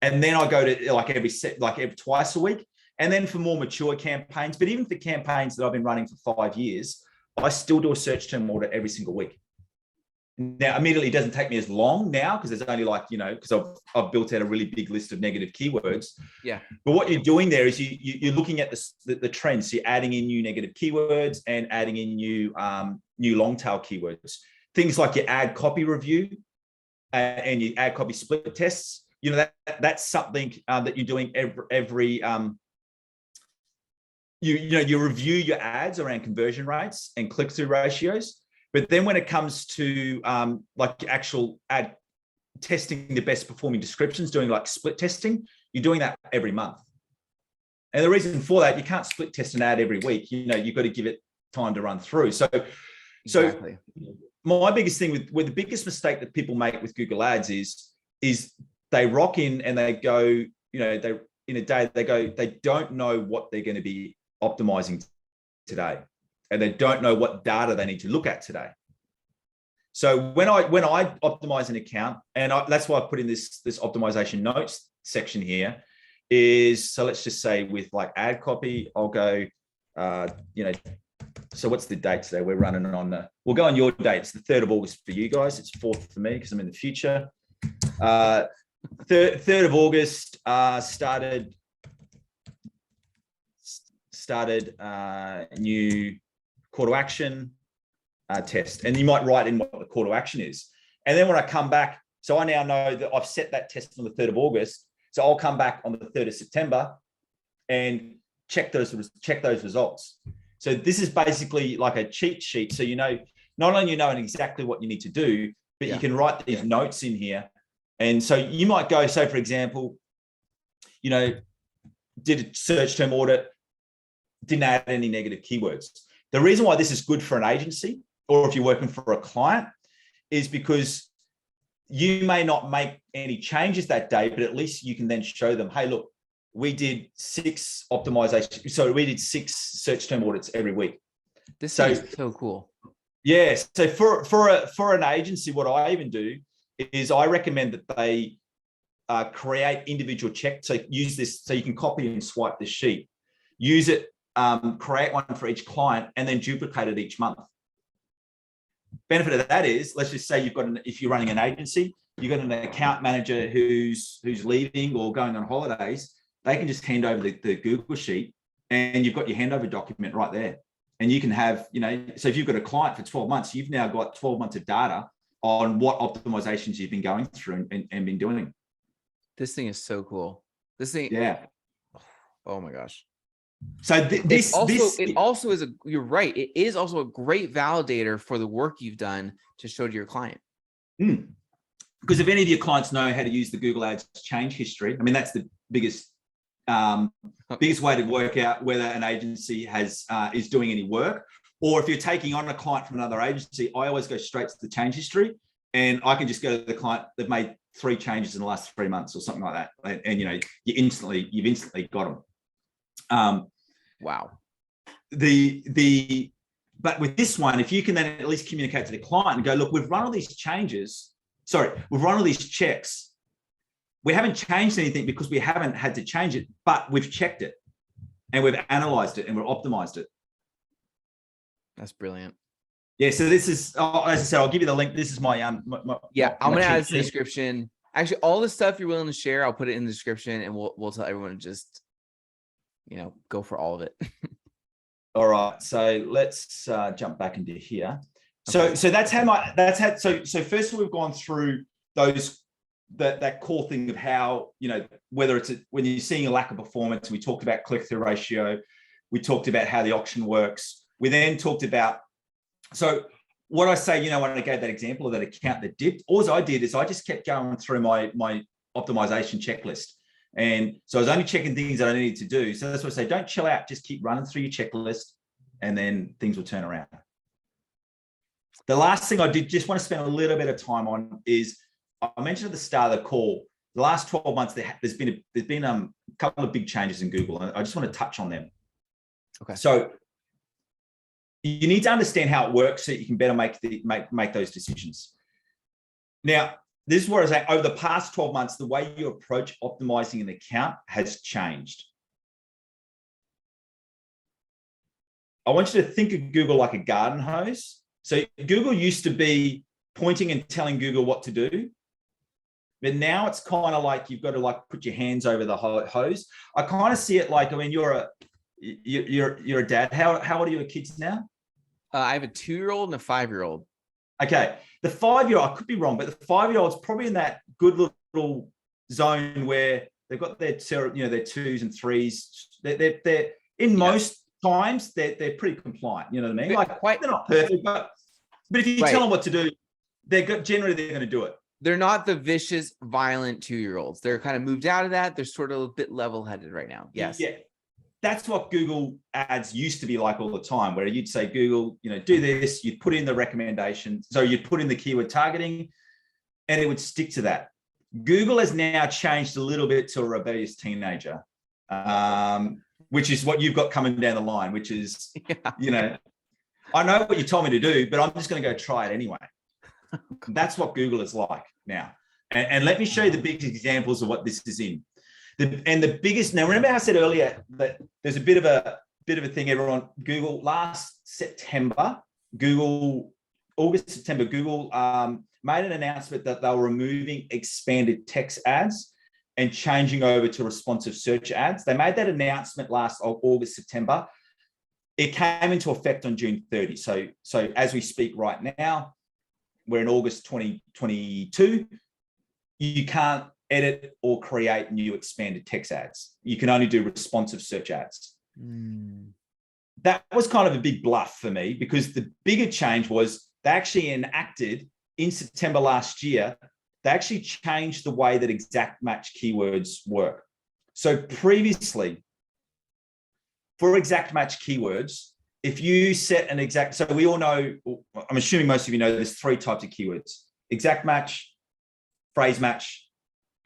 And then I go to every twice a week. And then for more mature campaigns, but even for campaigns that I've been running for 5 years, I still do a search term audit every single week. Now, admittedly, it doesn't take me as long now because there's only because I've built out a really big list of negative keywords. Yeah. But what you're doing there is you're looking at the trends. So you're adding in new negative keywords and adding in new long tail keywords. Things like your ad copy review and your ad copy split tests, you know, that's something that you're doing every you review your ads around conversion rates and click-through ratios. But then when it comes to like actual ad testing the best performing descriptions, doing like split testing, you're doing that every month. And the reason for that, you can't split test an ad every week. You know, you've got to give it time to run through. So Exactly. my biggest thing with the biggest mistake that people make with Google Ads is they rock in and they go, you know, they in a day they go, they don't know what they're going to be optimizing today, and they don't know what data they need to look at today. So when I optimize an account, and that's why I put in this optimization notes section here, is so let's just say with like ad copy, I'll go, you know. So what's the date today? We're running on we'll go on your date. It's the 3rd of August for you guys. It's 4th for me because I'm in the future. 3rd of August, started new call to action test. And you might write in what the call to action is. And then when I come back, so I now know that I've set that test on the 3rd of August. So I'll come back on the 3rd of September and check those results. So this is basically like a cheat sheet. So, you know, not only you know exactly what you need to do, but you can write these notes in here. And so you might go, so for example, you know, did a search term audit, didn't add any negative keywords. The reason why this is good for an agency, or if you're working for a client, is because you may not make any changes that day, but at least you can then show them, hey, look, we did 6 optimization. So we did 6 search term audits every week. This is so cool. Yeah. So for an agency, what I even do is I recommend that they create individual checks. So use this, so you can copy and swipe this sheet, use it, create one for each client, and then duplicate it each month. Benefit of that is, let's just say you've got if you're running an agency, you've got an account manager who's leaving or going on holidays, they can just hand over the Google sheet, and you've got your handover document right there. And you can have, you know, so if you've got a client for 12 months, you've now got 12 months of data on what optimizations you've been going through and been doing. This thing is so cool. This thing. Yeah. Oh my gosh. So it also is you're right. It is also a great validator for the work you've done to show to your client. Because if any of your clients know how to use the Google Ads change history, I mean, that's the biggest way to work out whether an agency is doing any work, or if you're taking on a client from another agency. I always go straight to the change history, and I can just go to the client. They've made 3 changes in the last 3 months or something like that, and you know, you've instantly got them. Wow. But with this one, if you can then at least communicate to the client and go, look, we've run all these changes. Sorry, we've run all these checks. We haven't changed anything because we haven't had to change it, but we've checked it and we've analyzed it and we've optimized it. That's brilliant. Yeah. So this is, as I said, I'll give you the link. This is my I'm going to add this in the description. Actually, all the stuff you're willing to share, I'll put it in the description, and we'll tell everyone to just, you know, go for all of it. All right. So let's jump back into here. Okay. So so first we've gone through that core thing of how, you know, whether it's when you're seeing a lack of performance. We talked about click-through ratio. We talked about how the auction works. We then talked about, so what I say, you know, when I gave that example of that account that dipped, all I did is I just kept going through my optimization checklist. And so I was only checking things that I needed to do. So that's what I say, don't chill out, just keep running through your checklist, and then things will turn around. The last thing I did just want to spend a little bit of time on is, I mentioned at the start of the call, the last 12 months, there's been a couple of big changes in Google, and I just want to touch on them. Okay. So you need to understand how it works so that you can better make those decisions. Now, this is what I was saying. Over the past 12 months, the way you approach optimizing an account has changed. I want you to think of Google like a garden hose. So Google used to be pointing and telling Google what to do, but now it's kind of like you've got to like put your hands over the hose. I kind of see it like, I mean, you're a dad. How old are your kids now? I have a 2-year-old and a 5-year-old. Okay. The 5-year-old, I could be wrong, but the 5-year-old's probably in that good little zone where they've got their, their 2s and 3s. They're in most times they're pretty compliant. You know what I mean? Like Quite, they're not perfect, but if you tell them what to do, generally they're going to do it. They're not the vicious, violent 2-year-olds. They're kind of moved out of that. They're sort of a bit level-headed right now. Yes. Yeah. That's what Google ads used to be like all the time, where you'd say, Google, do this, you'd put in the recommendations. So you'd put in the keyword targeting and it would stick to that. Google has now changed a little bit to a rebellious teenager, which is what you've got coming down the line, which is, I know what you told me to do, but I'm just going to go try it anyway. That's what Google is like now. And let me show you the biggest examples of what this is in. The biggest, now remember how I said earlier that there's a bit of a thing, everyone. Google last September, August, September, Google made an announcement that they were removing expanded text ads and changing over to responsive search ads. They made that announcement last August, September. It came into effect on June 30. So as we speak right now, we're in August 2022. You can't edit or create new expanded text ads. You can only do responsive search ads. That was kind of a big bluff for me, because the bigger change was they actually enacted in September last year, they actually changed the way that exact match keywords work. So previously, for exact match keywords, if you set an exact, so we all know, I'm assuming most of you know there's 3 types of keywords: exact match, phrase match,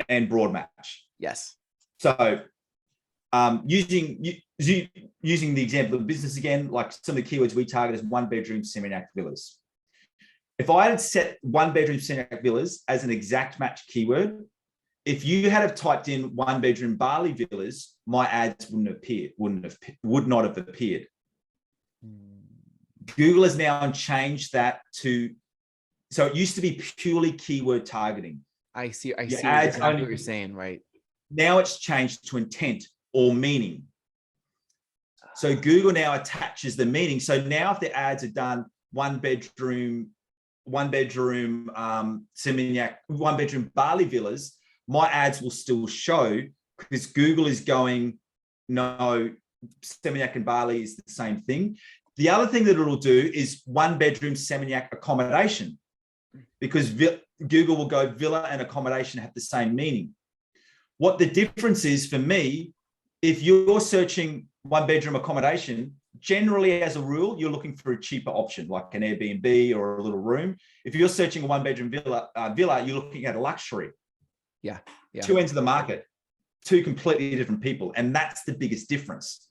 and broad match. Yes. So using the example of business again, like some of the keywords we target is 1-bedroom semi-active villas. If I had set 1-bedroom semi-active villas as an exact match keyword, if you had have typed in 1-bedroom Bali villas, my ads would not have appeared. Google has now changed that to, so it used to be purely keyword targeting. I see exactly what you're saying, right? Now it's changed to intent or meaning. So Google now attaches the meaning. So now if the ads are done 1-bedroom semi-1-bedroom Bali villas, my ads will still show, because Google is going, no, Seminyak and Bali is the same thing. The other thing that it'll do is 1-bedroom Seminyak accommodation, because Google will go villa and accommodation have the same meaning. What the difference is for me, if you're searching 1-bedroom accommodation, generally as a rule, you're looking for a cheaper option, like an Airbnb or a little room. If you're searching a 1-bedroom villa, you're looking at a luxury. Yeah. 2 ends of the market, 2 completely different people. And that's the biggest difference.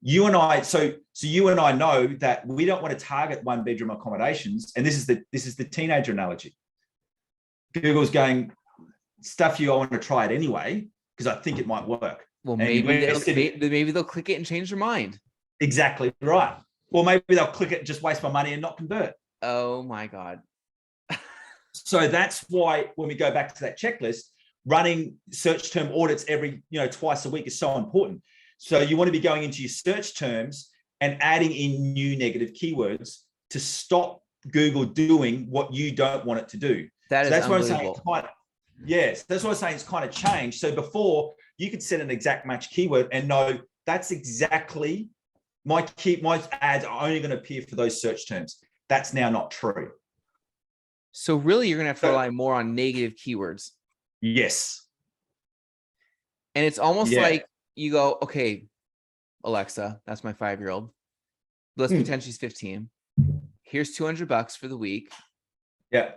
You and I, so you and I know that we don't want to target 1-bedroom accommodations. And this is the teenager analogy. Google's going, stuff you, I want to try it anyway, because I think it might work. Well, maybe they'll click it and change their mind. Exactly right. Or maybe they'll click it, just waste my money and not convert. Oh my God. So that's why when we go back to that checklist, running search term audits every, twice a week is so important. So you want to be going into your search terms and adding in new negative keywords to stop Google doing what you don't want it to do. That's what I'm saying. Yes, that's what I'm saying. It's kind of changed. So before, you could set an exact match keyword and know that's exactly my ads are only going to appear for those search terms. That's now not true. So really, you're going to have to rely more on negative keywords. Yes. And it's almost like you go, okay, Alexa, that's my 5-year-old. Let's pretend she's 15. Here's $200 for the week. Yeah.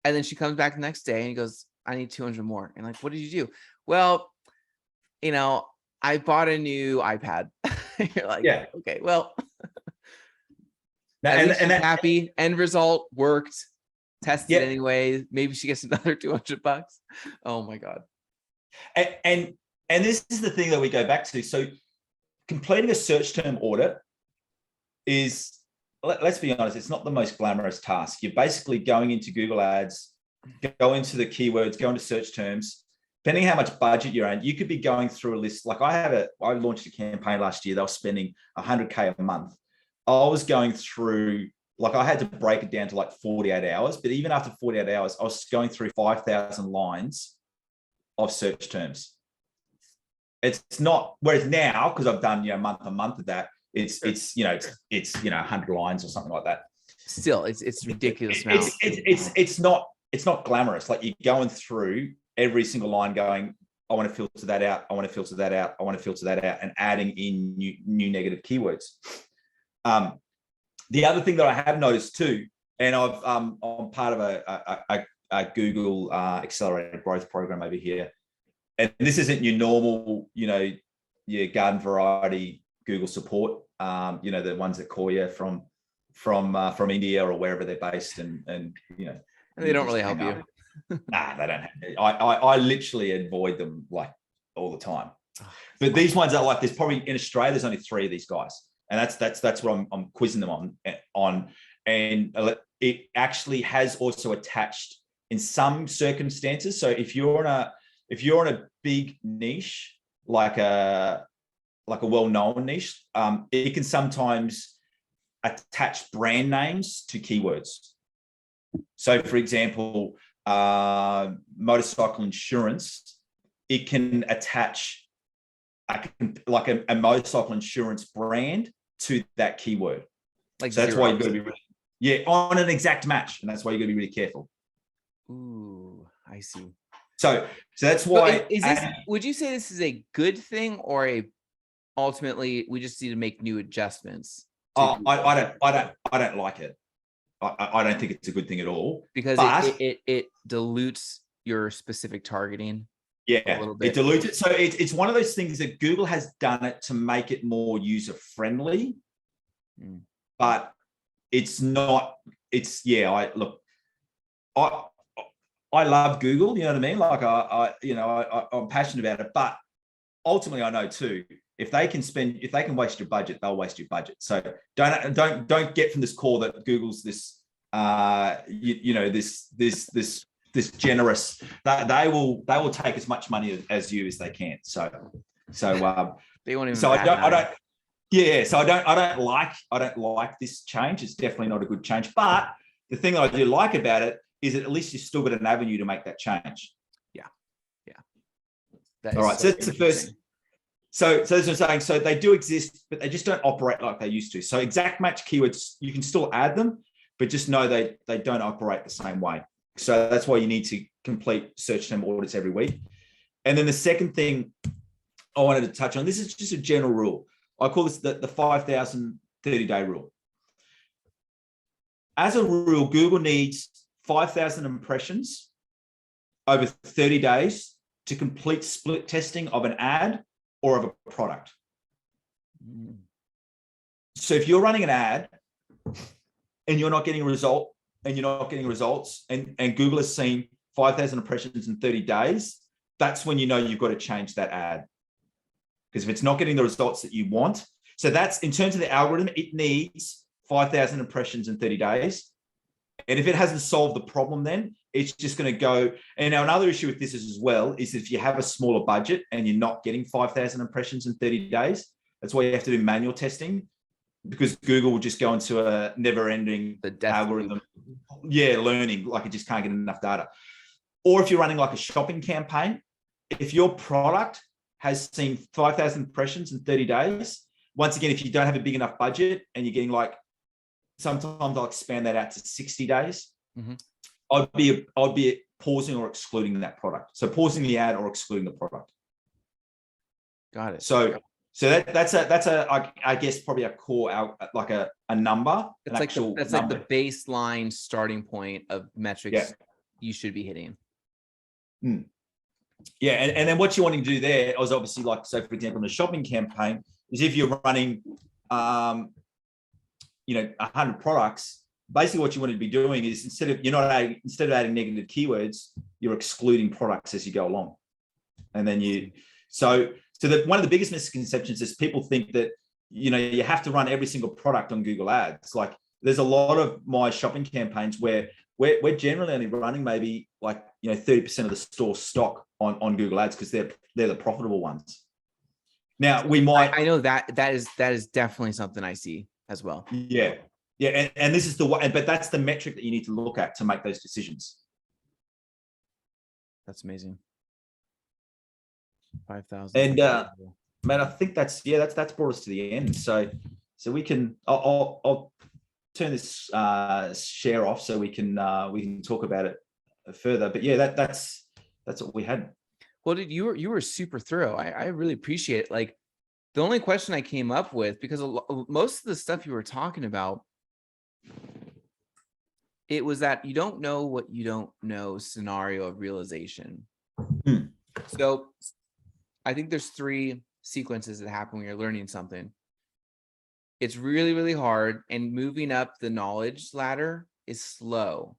And then she comes back the next day and he goes, I need 200 more. And like, what did you do? Well, I bought a new iPad. You're like, yeah, okay, well, and happy. End result worked. Tested anyway. Maybe she gets another $200. Oh my God. And this is the thing that we go back to. So completing a search term audit is, let's be honest, it's not the most glamorous task. You're basically going into Google Ads, go into the keywords, go into search terms. Depending how much budget you're in, you could be going through a list. Like I launched a campaign last year. They were spending $100K a month. I was going through like I had to break it down to like 48 hours, but even after 48 hours, I was going through 5,000 lines of search terms. It's not, whereas now, because I've done, month on month of that, it's 100 lines or something like that. Still, it's ridiculous. It's not glamorous. Like you're going through every single line going, I want to filter that out. I want to filter that out. I want to filter that out, and adding in new negative keywords. The other thing that I have noticed too, and I'm part of a Google accelerated growth program over here, and this isn't your normal, your garden variety Google support. The ones that call you from India or wherever they're based, and they don't really help you. Nah, they don't. I literally avoid them like all the time. But these ones are like, there's probably in Australia, there's only 3 of these guys, and that's what I'm quizzing them on. And it actually has also attached in some circumstances. So if you're on a big niche, like a well-known niche, it can sometimes attach brand names to keywords. So for example, motorcycle insurance, it can attach a motorcycle insurance brand to that keyword. Like, so that's why you've got to be on an exact match, and that's why you've got to be really careful. Ooh, I see. So that's why. Would you say this is a good thing, or ultimately we just need to make new adjustments? I don't like it. I don't think it's a good thing at all, because it dilutes your specific targeting. Yeah, a little bit. It dilutes it. So it's one of those things that Google has done it to make it more user friendly, but it's not. I love Google. You know what I mean? Like I'm passionate about it, but ultimately I know too, if they can waste your budget, they'll waste your budget. So don't get from this call that Google's this this generous, that they will take as much money as you as they can. So they won't even. So I don't like this change. It's definitely not a good change. But the thing that I do like about it is that at least you've still got an avenue to make that change. Yeah. All right. So that's the first. So as I'm saying, so they do exist, but they just don't operate like they used to. So exact match keywords, you can still add them, but just know they don't operate the same way. So that's why you need to complete search term audits every week. And then the second thing I wanted to touch on, this is just a general rule. I call this the 5,000 30-day rule. As a rule, Google needs 5,000 impressions over 30 days to complete split testing of an ad or of a product. So if you're running an ad and you're not getting a result, and you're not getting results, and Google has seen 5,000 impressions in 30 days, that's when you know you've got to change that ad. Because if it's not getting the results that you want, so that's in terms of the algorithm, it needs 5,000 impressions in 30 days. And if it hasn't solved the problem, then it's just going to go. And now another issue with this is as well, is if you have a smaller budget and you're not getting 5,000 impressions in 30 days, that's why you have to do manual testing, because Google will just go into a never-ending algorithm. Yeah, learning, like it just can't get enough data. Or if you're running like a shopping campaign, if your product has seen 5,000 impressions in 30 days, once again, if you don't have a big enough budget and you're getting like, sometimes I'll expand that out to 60 days. I'd be pausing or excluding that product. So pausing the ad or excluding the product. Got it. So that's I guess probably a core, like a number. It's like the baseline starting point of metrics you should be hitting. Yeah, and then what you're wanting to do there is obviously, like, so for example, in a shopping campaign, is if you're running 100 products, basically what you want to be doing is instead of adding negative keywords, you're excluding products as you go along. And then so that one of the biggest misconceptions is people think that you have to run every single product on Google Ads. Like, there's a lot of my shopping campaigns where we're generally only running maybe 30% of the store stock on Google Ads, because they're the profitable ones. Now we might. I know that is definitely something I see as well. Yeah. Yeah, and this is the one, but that's the metric that you need to look at to make those decisions. That's amazing. 5,000. And man, I think that's brought us to the end. So we can, I'll turn this share off so we can talk about it further. But yeah, that's what we had. Well, dude, you were super thorough. I really appreciate it. Like, the only question I came up with, because most of the stuff you were talking about, it was that you don't know what you don't know scenario of realization. So I think there's 3 sequences that happen when you're learning something. It's really, really hard, and moving up the knowledge ladder is slow.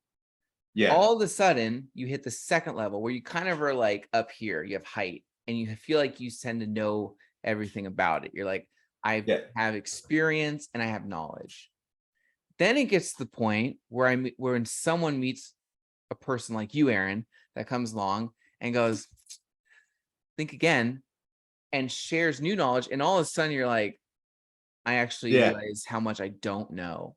Yeah. All of a sudden, you hit the second level where you kind of are like up here, you have height, and you feel like you tend to know everything about it. You're like, I have experience and I have knowledge. Then it gets to the point where when someone meets a person like you, Aaron, that comes along and goes, think again, and shares new knowledge, and all of a sudden you're like, I actually realize how much I don't know.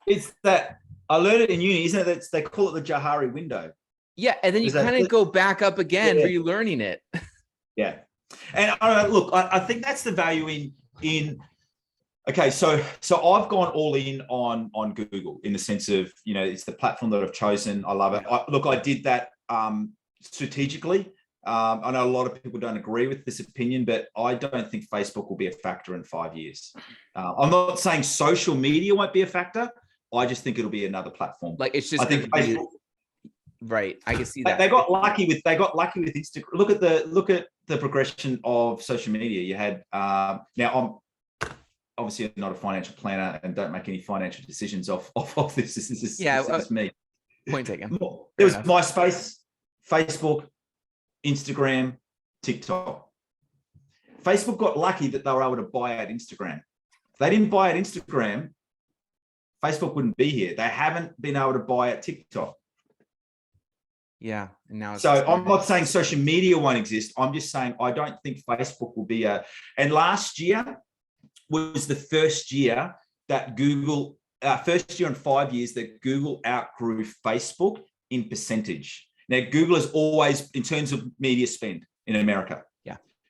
It's that, I learned it in uni, isn't it? They call it the Johari window. Yeah, and then you kind of go back up again, relearning it. Yeah, and look, I think that's the value in. Okay, so I've gone all in on Google in the sense of, it's the platform that I've chosen. I love it. I did that strategically. I know a lot of people don't agree with this opinion, but I don't think Facebook will be a factor in 5 years. I'm not saying social media won't be a factor. I just think it'll be another platform. Like, it's just, I think Facebook, right. I can see that. They got lucky with Instagram. Look at the progression of social media. You had now, I'm obviously not a financial planner and don't make any financial decisions off this. This is me. Point taken. There was MySpace, Facebook, Instagram, TikTok. Facebook got lucky that they were able to buy out Instagram. If they didn't buy out Instagram, Facebook wouldn't be here. They haven't been able to buy out TikTok. Yeah. And now so I'm not saying social media won't exist. I'm just saying I don't think Facebook will be and last year was the first year that Google, first year in 5 years that Google outgrew Facebook in percentage. Now, Google has always, in terms of media spend in America,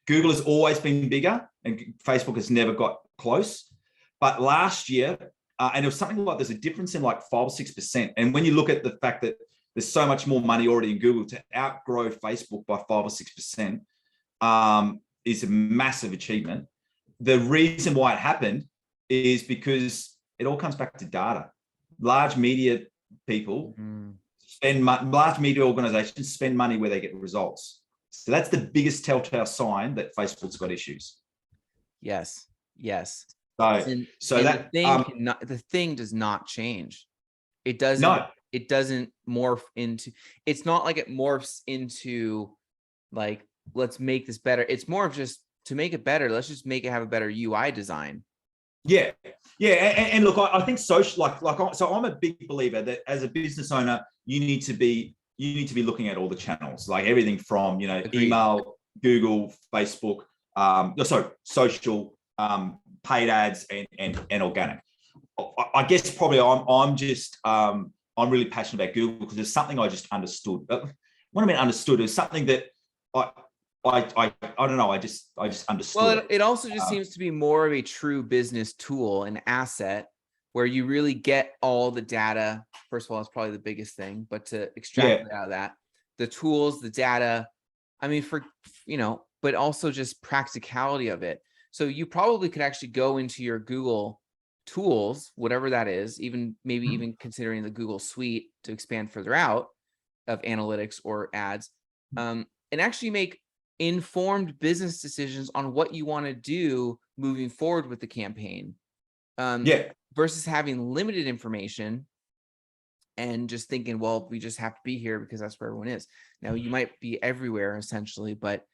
Google has always been bigger and Facebook has never got close. But last year, and it was something like, there's a difference in like 5 or 6%. And when you look at the fact that there's so much more money already in Google, to outgrow Facebook by 5 or 6% is a massive achievement. The reason why it happened is because it all comes back to data. Large media people large media organizations spend money where they get results. So that's the biggest telltale sign that Facebook's got issues. Yes. The thing does not change. It doesn't. No. It doesn't morph into. It's not like it morphs into, like, let's make this better. It's more of just, to make it better, let's just make it have a better UI design. Yeah. And look, I think social, so I'm a big believer that as a business owner, you need to be looking at all the channels, like everything from, Agreed. Email, Google, Facebook, social, paid ads, and organic. I guess probably I'm really passionate about Google because there's something I just understood. What I mean understood is something that I don't know. I just understood. Well, it also just seems to be more of a true business tool, an asset where you really get all the data. First of all, it's probably the biggest thing, but to extract it out of that, the tools, the data, I mean, but also just practicality of it. So you probably could actually go into your Google tools, whatever that is, maybe even considering the Google suite to expand further out of analytics or ads, and actually make informed business decisions on what you want to do moving forward with the campaign. Versus having limited information and just thinking, well, we just have to be here because that's where everyone is. Now, you might be everywhere essentially, but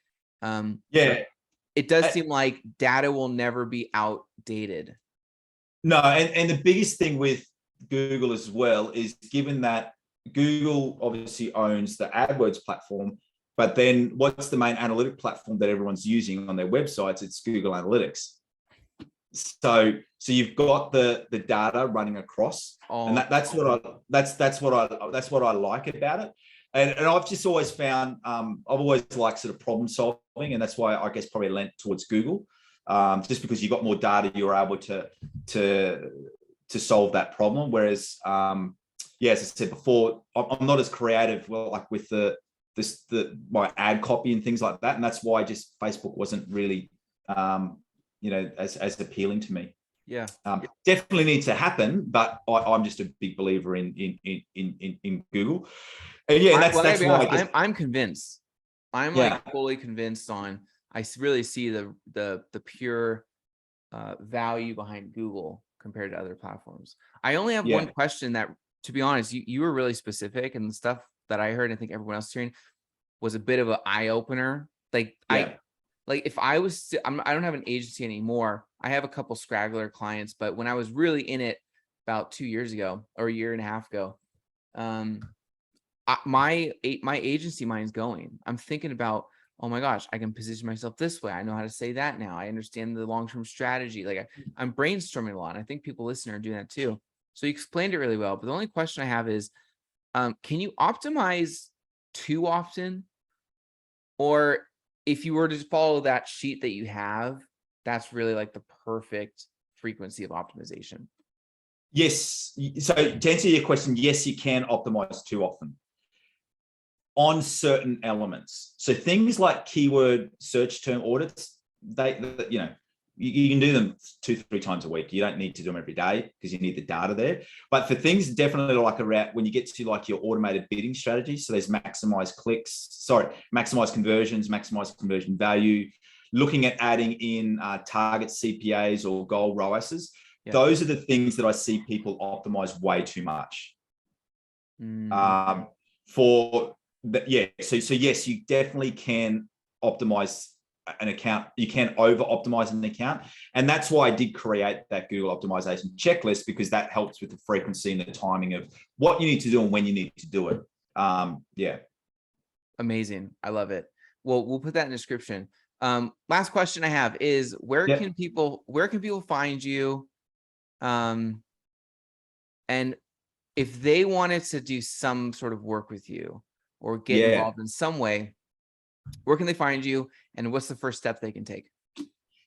it does seem like data will never be outdated. No, and the biggest thing with Google as well is, given that Google obviously owns the AdWords platform, but then what's the main analytic platform that everyone's using on their websites? It's Google Analytics. So you've got the data running across, and Oh, that's what I like about it. And I've just always found I've always liked sort of problem solving, and that's why I guess probably lent towards Google, just because you got more data, you're able to solve that problem. Whereas yeah, as I said before, I'm not as creative, well, like with my ad copy and things like that, and that's why just Facebook wasn't really as appealing to me. yeah. Definitely needs to happen, but I'm just a big believer in Google. And yeah, Well, I gotta that's be why I honest, guess, I'm convinced. I'm yeah, like fully convinced on. Really see the pure value behind Google compared to other platforms. I only have one yeah, question that, to be honest, you were really specific, and the stuff that I heard, and I think everyone else hearing, was a bit of an eye opener. Like yeah, if I was, I don't have an agency anymore. I have a couple scraggler clients, but when I was really in it about 2 years ago or a year and a half ago, my agency mind's going. I'm thinking about, oh my gosh, I can position myself this way. I know how to say that now. I understand the long-term strategy. Like I'm brainstorming a lot. And I think people listening are doing that too. So you explained it really well. But the only question I have is, can you optimize too often? Or if you were to follow that sheet that you have, that's really like the perfect frequency of optimization. yes. So to answer your question, yes, you can optimize too often on certain elements. So things like keyword search term audits, you can do them 2-3 times a week. You don't need to do them every day because you need the data there. But for things definitely like around when you get to like your automated bidding strategy, so there's maximize conversions, maximize conversion value, looking at adding in target CPAs or goal ROASs. Yeah. Those are the things that I see people optimize way too much. So yes, you definitely can optimize an account. You can over optimize an account, and that's why I did create that Google optimization checklist, because that helps with the frequency and the timing of what you need to do and when you need to do it. Yeah, amazing. I love it. Well, we'll put that in the description. Last question I have is, where can people find you? And if they wanted to do some sort of work with you or get involved in some way, where can they find you, and what's the first step they can take?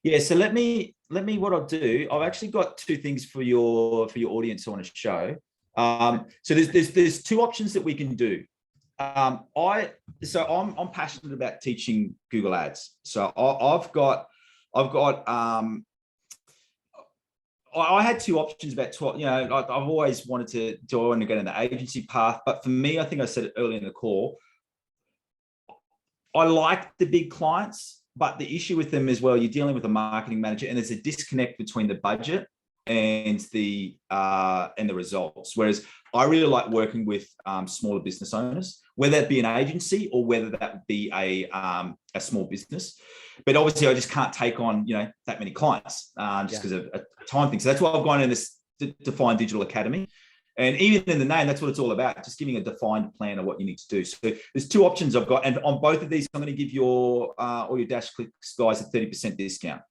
Yeah, so let me what I'll do. I've actually got 2 things for your audience I want to show. So there's 2 options that we can do. I'm passionate about teaching Google Ads. So I had 2 options about 12. I've always wanted to join and get in the agency path, but for me, I think I said it earlier in the call, I like the big clients, but the issue with them as well, you're dealing with a marketing manager, and there's a disconnect between the budget and the results. Whereas I really like working with smaller business owners, whether that be an agency or whether that would be a small business. But obviously, I just can't take on that many clients just because of a time thing. So that's why I've gone in this Defined Digital Academy. And even in the name, that's what it's all about, just giving a defined plan of what you need to do. So there's 2 options I've got. And on both of these, I'm going to give all your Dash Clicks guys a 30% discount.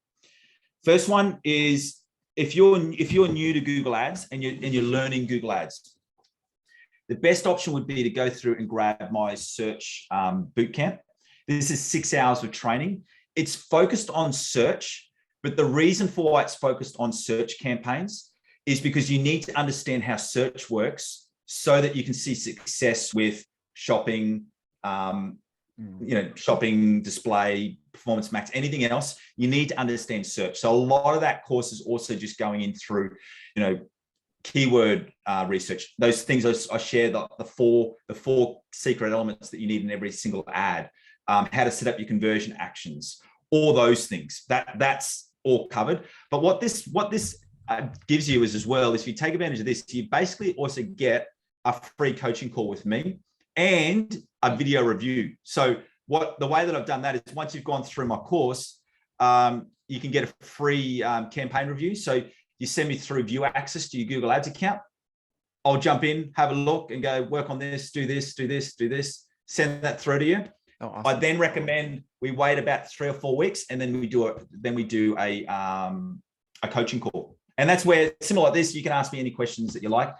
First one is if you're new to Google Ads and you're learning Google Ads, the best option would be to go through and grab my search bootcamp. This is 6 hours of training. It's focused on search, but the reason for why it's focused on search campaigns is because you need to understand how search works so that you can see success with shopping, shopping, display, performance max, anything else. You need to understand search. So a lot of that course is also just going in through, keyword research. Those things I share, the four secret elements that you need in every single ad, how to set up your conversion actions, all those things. That's all covered. But what this gives you is, as well, if you take advantage of this, you basically also get a free coaching call with me and a video review. So the way that I've done that is, once you've gone through my course, you can get a free campaign review. So you send me through view access to your Google Ads account. I'll jump in, have a look, and go work on this, do this, send that through to you. Oh, awesome. I then recommend we wait about 3 or 4 weeks, and then we do a a coaching call. And that's where, similar like this, you can ask me any questions that you like.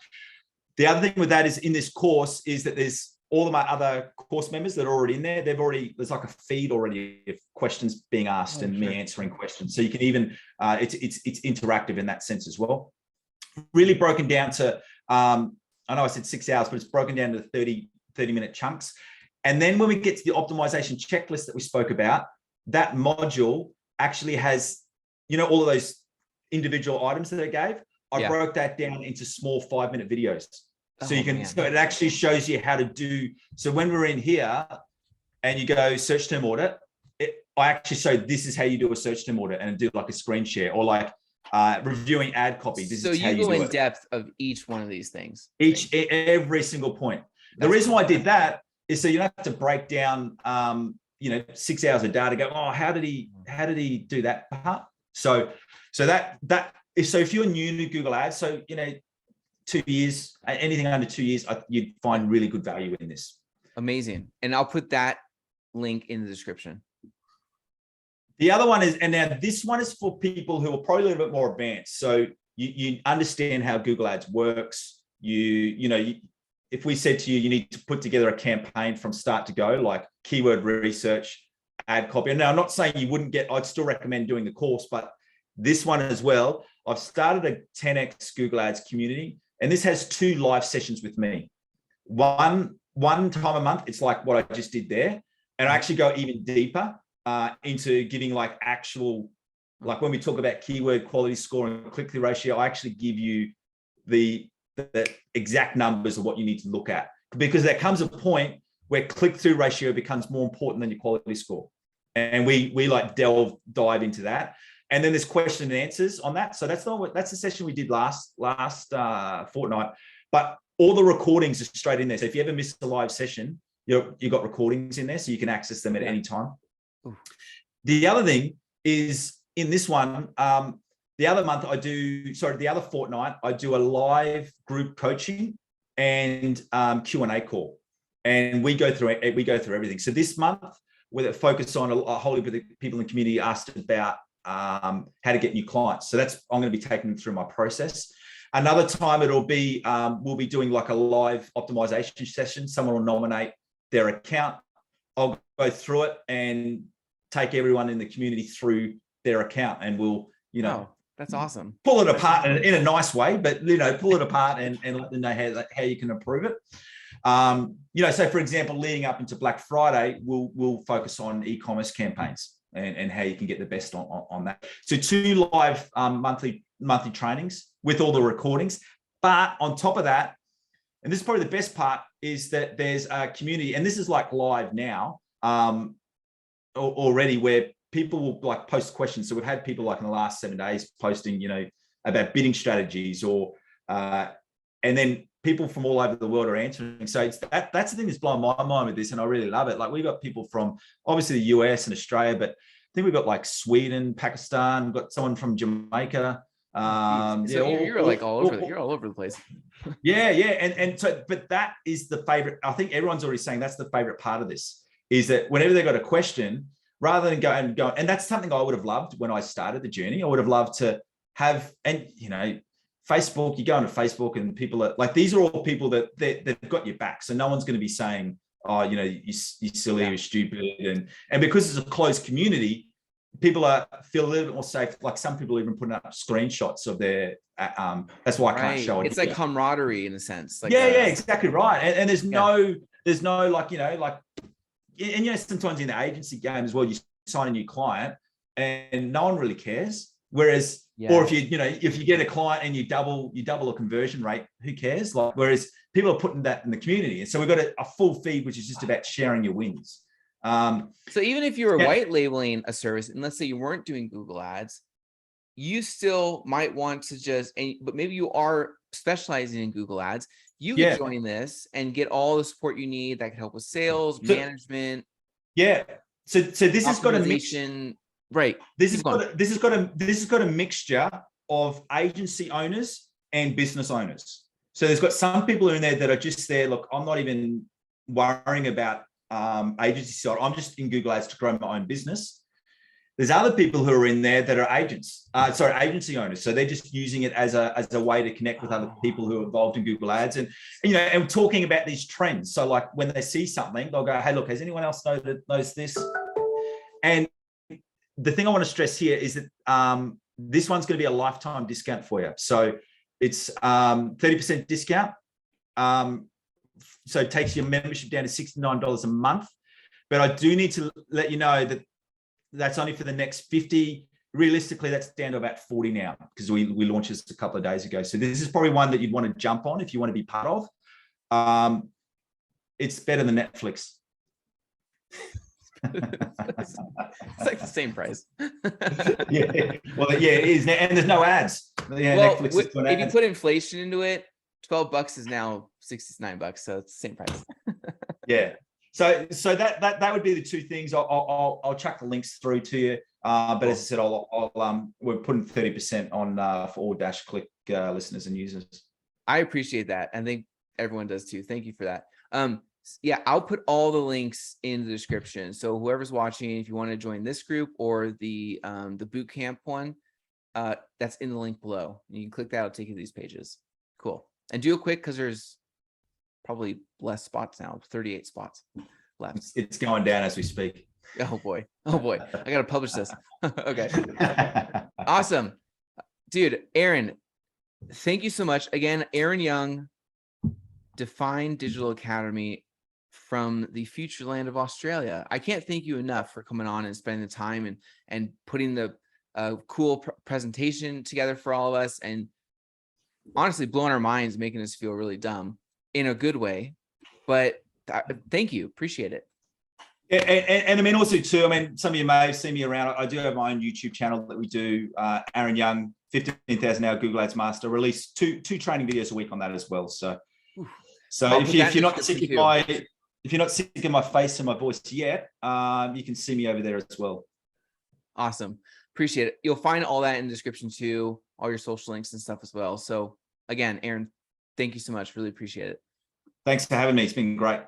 The other thing with that is in this course is that there's all of my other course members that are already in there. There's like a feed already of questions being asked and me answering questions. So you can even, it's interactive in that sense as well. Really broken down to, I know I said 6 hours, but it's broken down to 30-minute chunks. And then when we get to the optimization checklist that we spoke about, that module actually has, all of those individual items that I gave. I broke that down into small 5-minute videos. So you can, so it actually shows you how to do. So when we're in here and you go search term audit, I actually show this is how you do a search term audit and do like a screen share, or like reviewing ad copy. This so is how you go do in it. depth of each one of these things. Every single point. The reason why I did that is so you don't have to break down, 6 hours of data. Go, oh, how did he do that part? So if you're new to Google Ads, 2 years, anything under 2 years, you'd find really good value in this. Amazing. And I'll put that link in the description. The other one is, and now this one is for people who are probably a little bit more advanced. So you understand how Google Ads works. If we said to you, you need to put together a campaign from start to go, like keyword research, ad copy. And now I'm not saying you wouldn't I'd still recommend doing the course, but this one as well, I've started a 10x Google Ads community, and this has 2 live sessions with me. One time a month, it's like what I just did there. And I actually go even deeper into giving like actual, like when we talk about keyword quality score and click-through ratio, I actually give you the exact numbers of what you need to look at, because there comes a point where click-through ratio becomes more important than your quality score. And we like dive into that. And then there's question and answers on that. So that's the session we did last fortnight. But all the recordings are straight in there. So if you ever miss a live session, you've got recordings in there, so you can access them at any time. Ooh. The other thing is in this one, the other fortnight, I do a live group coaching and Q&A call, and we go through everything. So this month, with a focus on a whole heap of the people in the community asked about how to get new clients. So I'm going to be taking them through my process. Another time it'll be, we'll be doing like a live optimization session. Someone will nominate their account. I'll go through it and take everyone in the community through their account, and we'll, that's awesome. Pull it apart in a nice way, but pull it apart and let them know how you can improve it. So for example, leading up into Black Friday, we'll focus on e-commerce campaigns and how you can get the best on that. So 2 live monthly trainings with all the recordings. But on top of that, and this is probably the best part, is that there's a community, and this is like live now already, where people will like post questions. So we've had people like in the last 7 days posting, about bidding strategies, or and then people from all over the world are answering. So that's the thing that's blown my mind with this, and I really love it. Like we've got people from obviously the US and Australia, but I think we've got like Sweden, Pakistan, we've got someone from Jamaica. You're all over the place. yeah. And so, but that is the favorite. I think everyone's already saying that's the favorite part of this, is that whenever they got a question, rather than go, and that's something I would have loved when I started the journey. I would have loved to have, and Facebook, you go into Facebook and people are like, these are all people that they've got your back. So no one's going to be saying, oh, you're silly, you're stupid. And because it's a closed community, people feel a little bit more safe. Like some people even putting up screenshots of their, that's why I can't show it. It's like camaraderie in a sense. Like exactly right. And there's no like, and sometimes in the agency game as well, you sign a new client and no one really cares. Whereas, or if you get a client and you double a conversion rate, who cares? Like, whereas people are putting that in the community. And so we've got a full feed, which is just about sharing your wins. So even if you were white labeling a service, and let's say you weren't doing Google Ads, you still might want to but maybe you are specializing in Google Ads. You could join this and get all the support you need that can help with sales, management. Yeah. So this has got a mix. Right. This has got a mixture of agency owners and business owners. So there's got some people in there that are just there. Look, I'm not even worrying about agency side. I'm just in Google Ads to grow my own business. There's other people who are in there that are agents, agency owners. So they're just using it as a way to connect with other people who are involved in Google Ads, and and talking about these trends. So like when they see something, they'll go, "Hey, look, has anyone else knows this?" And the thing I want to stress here is that this one's going to be a lifetime discount for you. So it's 30% discount. So it takes your membership down to $69 a month. But I do need to let you know that that's only for the next 50. Realistically, that's down to about 40 now, because we launched this a couple of days ago. So this is probably one that you'd want to jump on if you want to be part of. It's better than Netflix. It's like the same price. Yeah, well, yeah, it is, and there's no ads. Yeah, Well, Netflix is doing if you ads. put inflation into it, $12 is now $69, so it's the same price. Yeah. So that would be the two things. I'll chuck the links through to you. But as I said, we're putting 30% on for all Click listeners and users. I appreciate that. I think everyone does too. Thank you for that. Yeah, I'll put all the links in the description. So whoever's watching, if you want to join this group or the bootcamp one, that's in the link below. You can click that, it'll take you to these pages. Cool. And do it quick, because there's probably less spots now, 38 spots left. It's going down as we speak. Oh boy. I gotta publish this. Okay. Awesome. Dude, Aaron, thank you so much. Again, Aaron Young, Define Digital Academy from the future land of Australia. I can't thank you enough for coming on and spending the time and putting the cool presentation together for all of us, and honestly blowing our minds, making us feel really dumb in a good way. But thank you. Appreciate it. And I mean, also too, I mean, some of you may have seen me around. I do have my own YouTube channel that we do. Aaron Young, 15,000 hour Google Ads Master. Release two training videos a week on that as well. So if you're not sick of my face and my voice yet, you can see me over there as well. Awesome. Appreciate it. You'll find all that in the description too, all your social links and stuff as well. So again, Aaron, thank you so much. Really appreciate it. Thanks for having me. It's been great.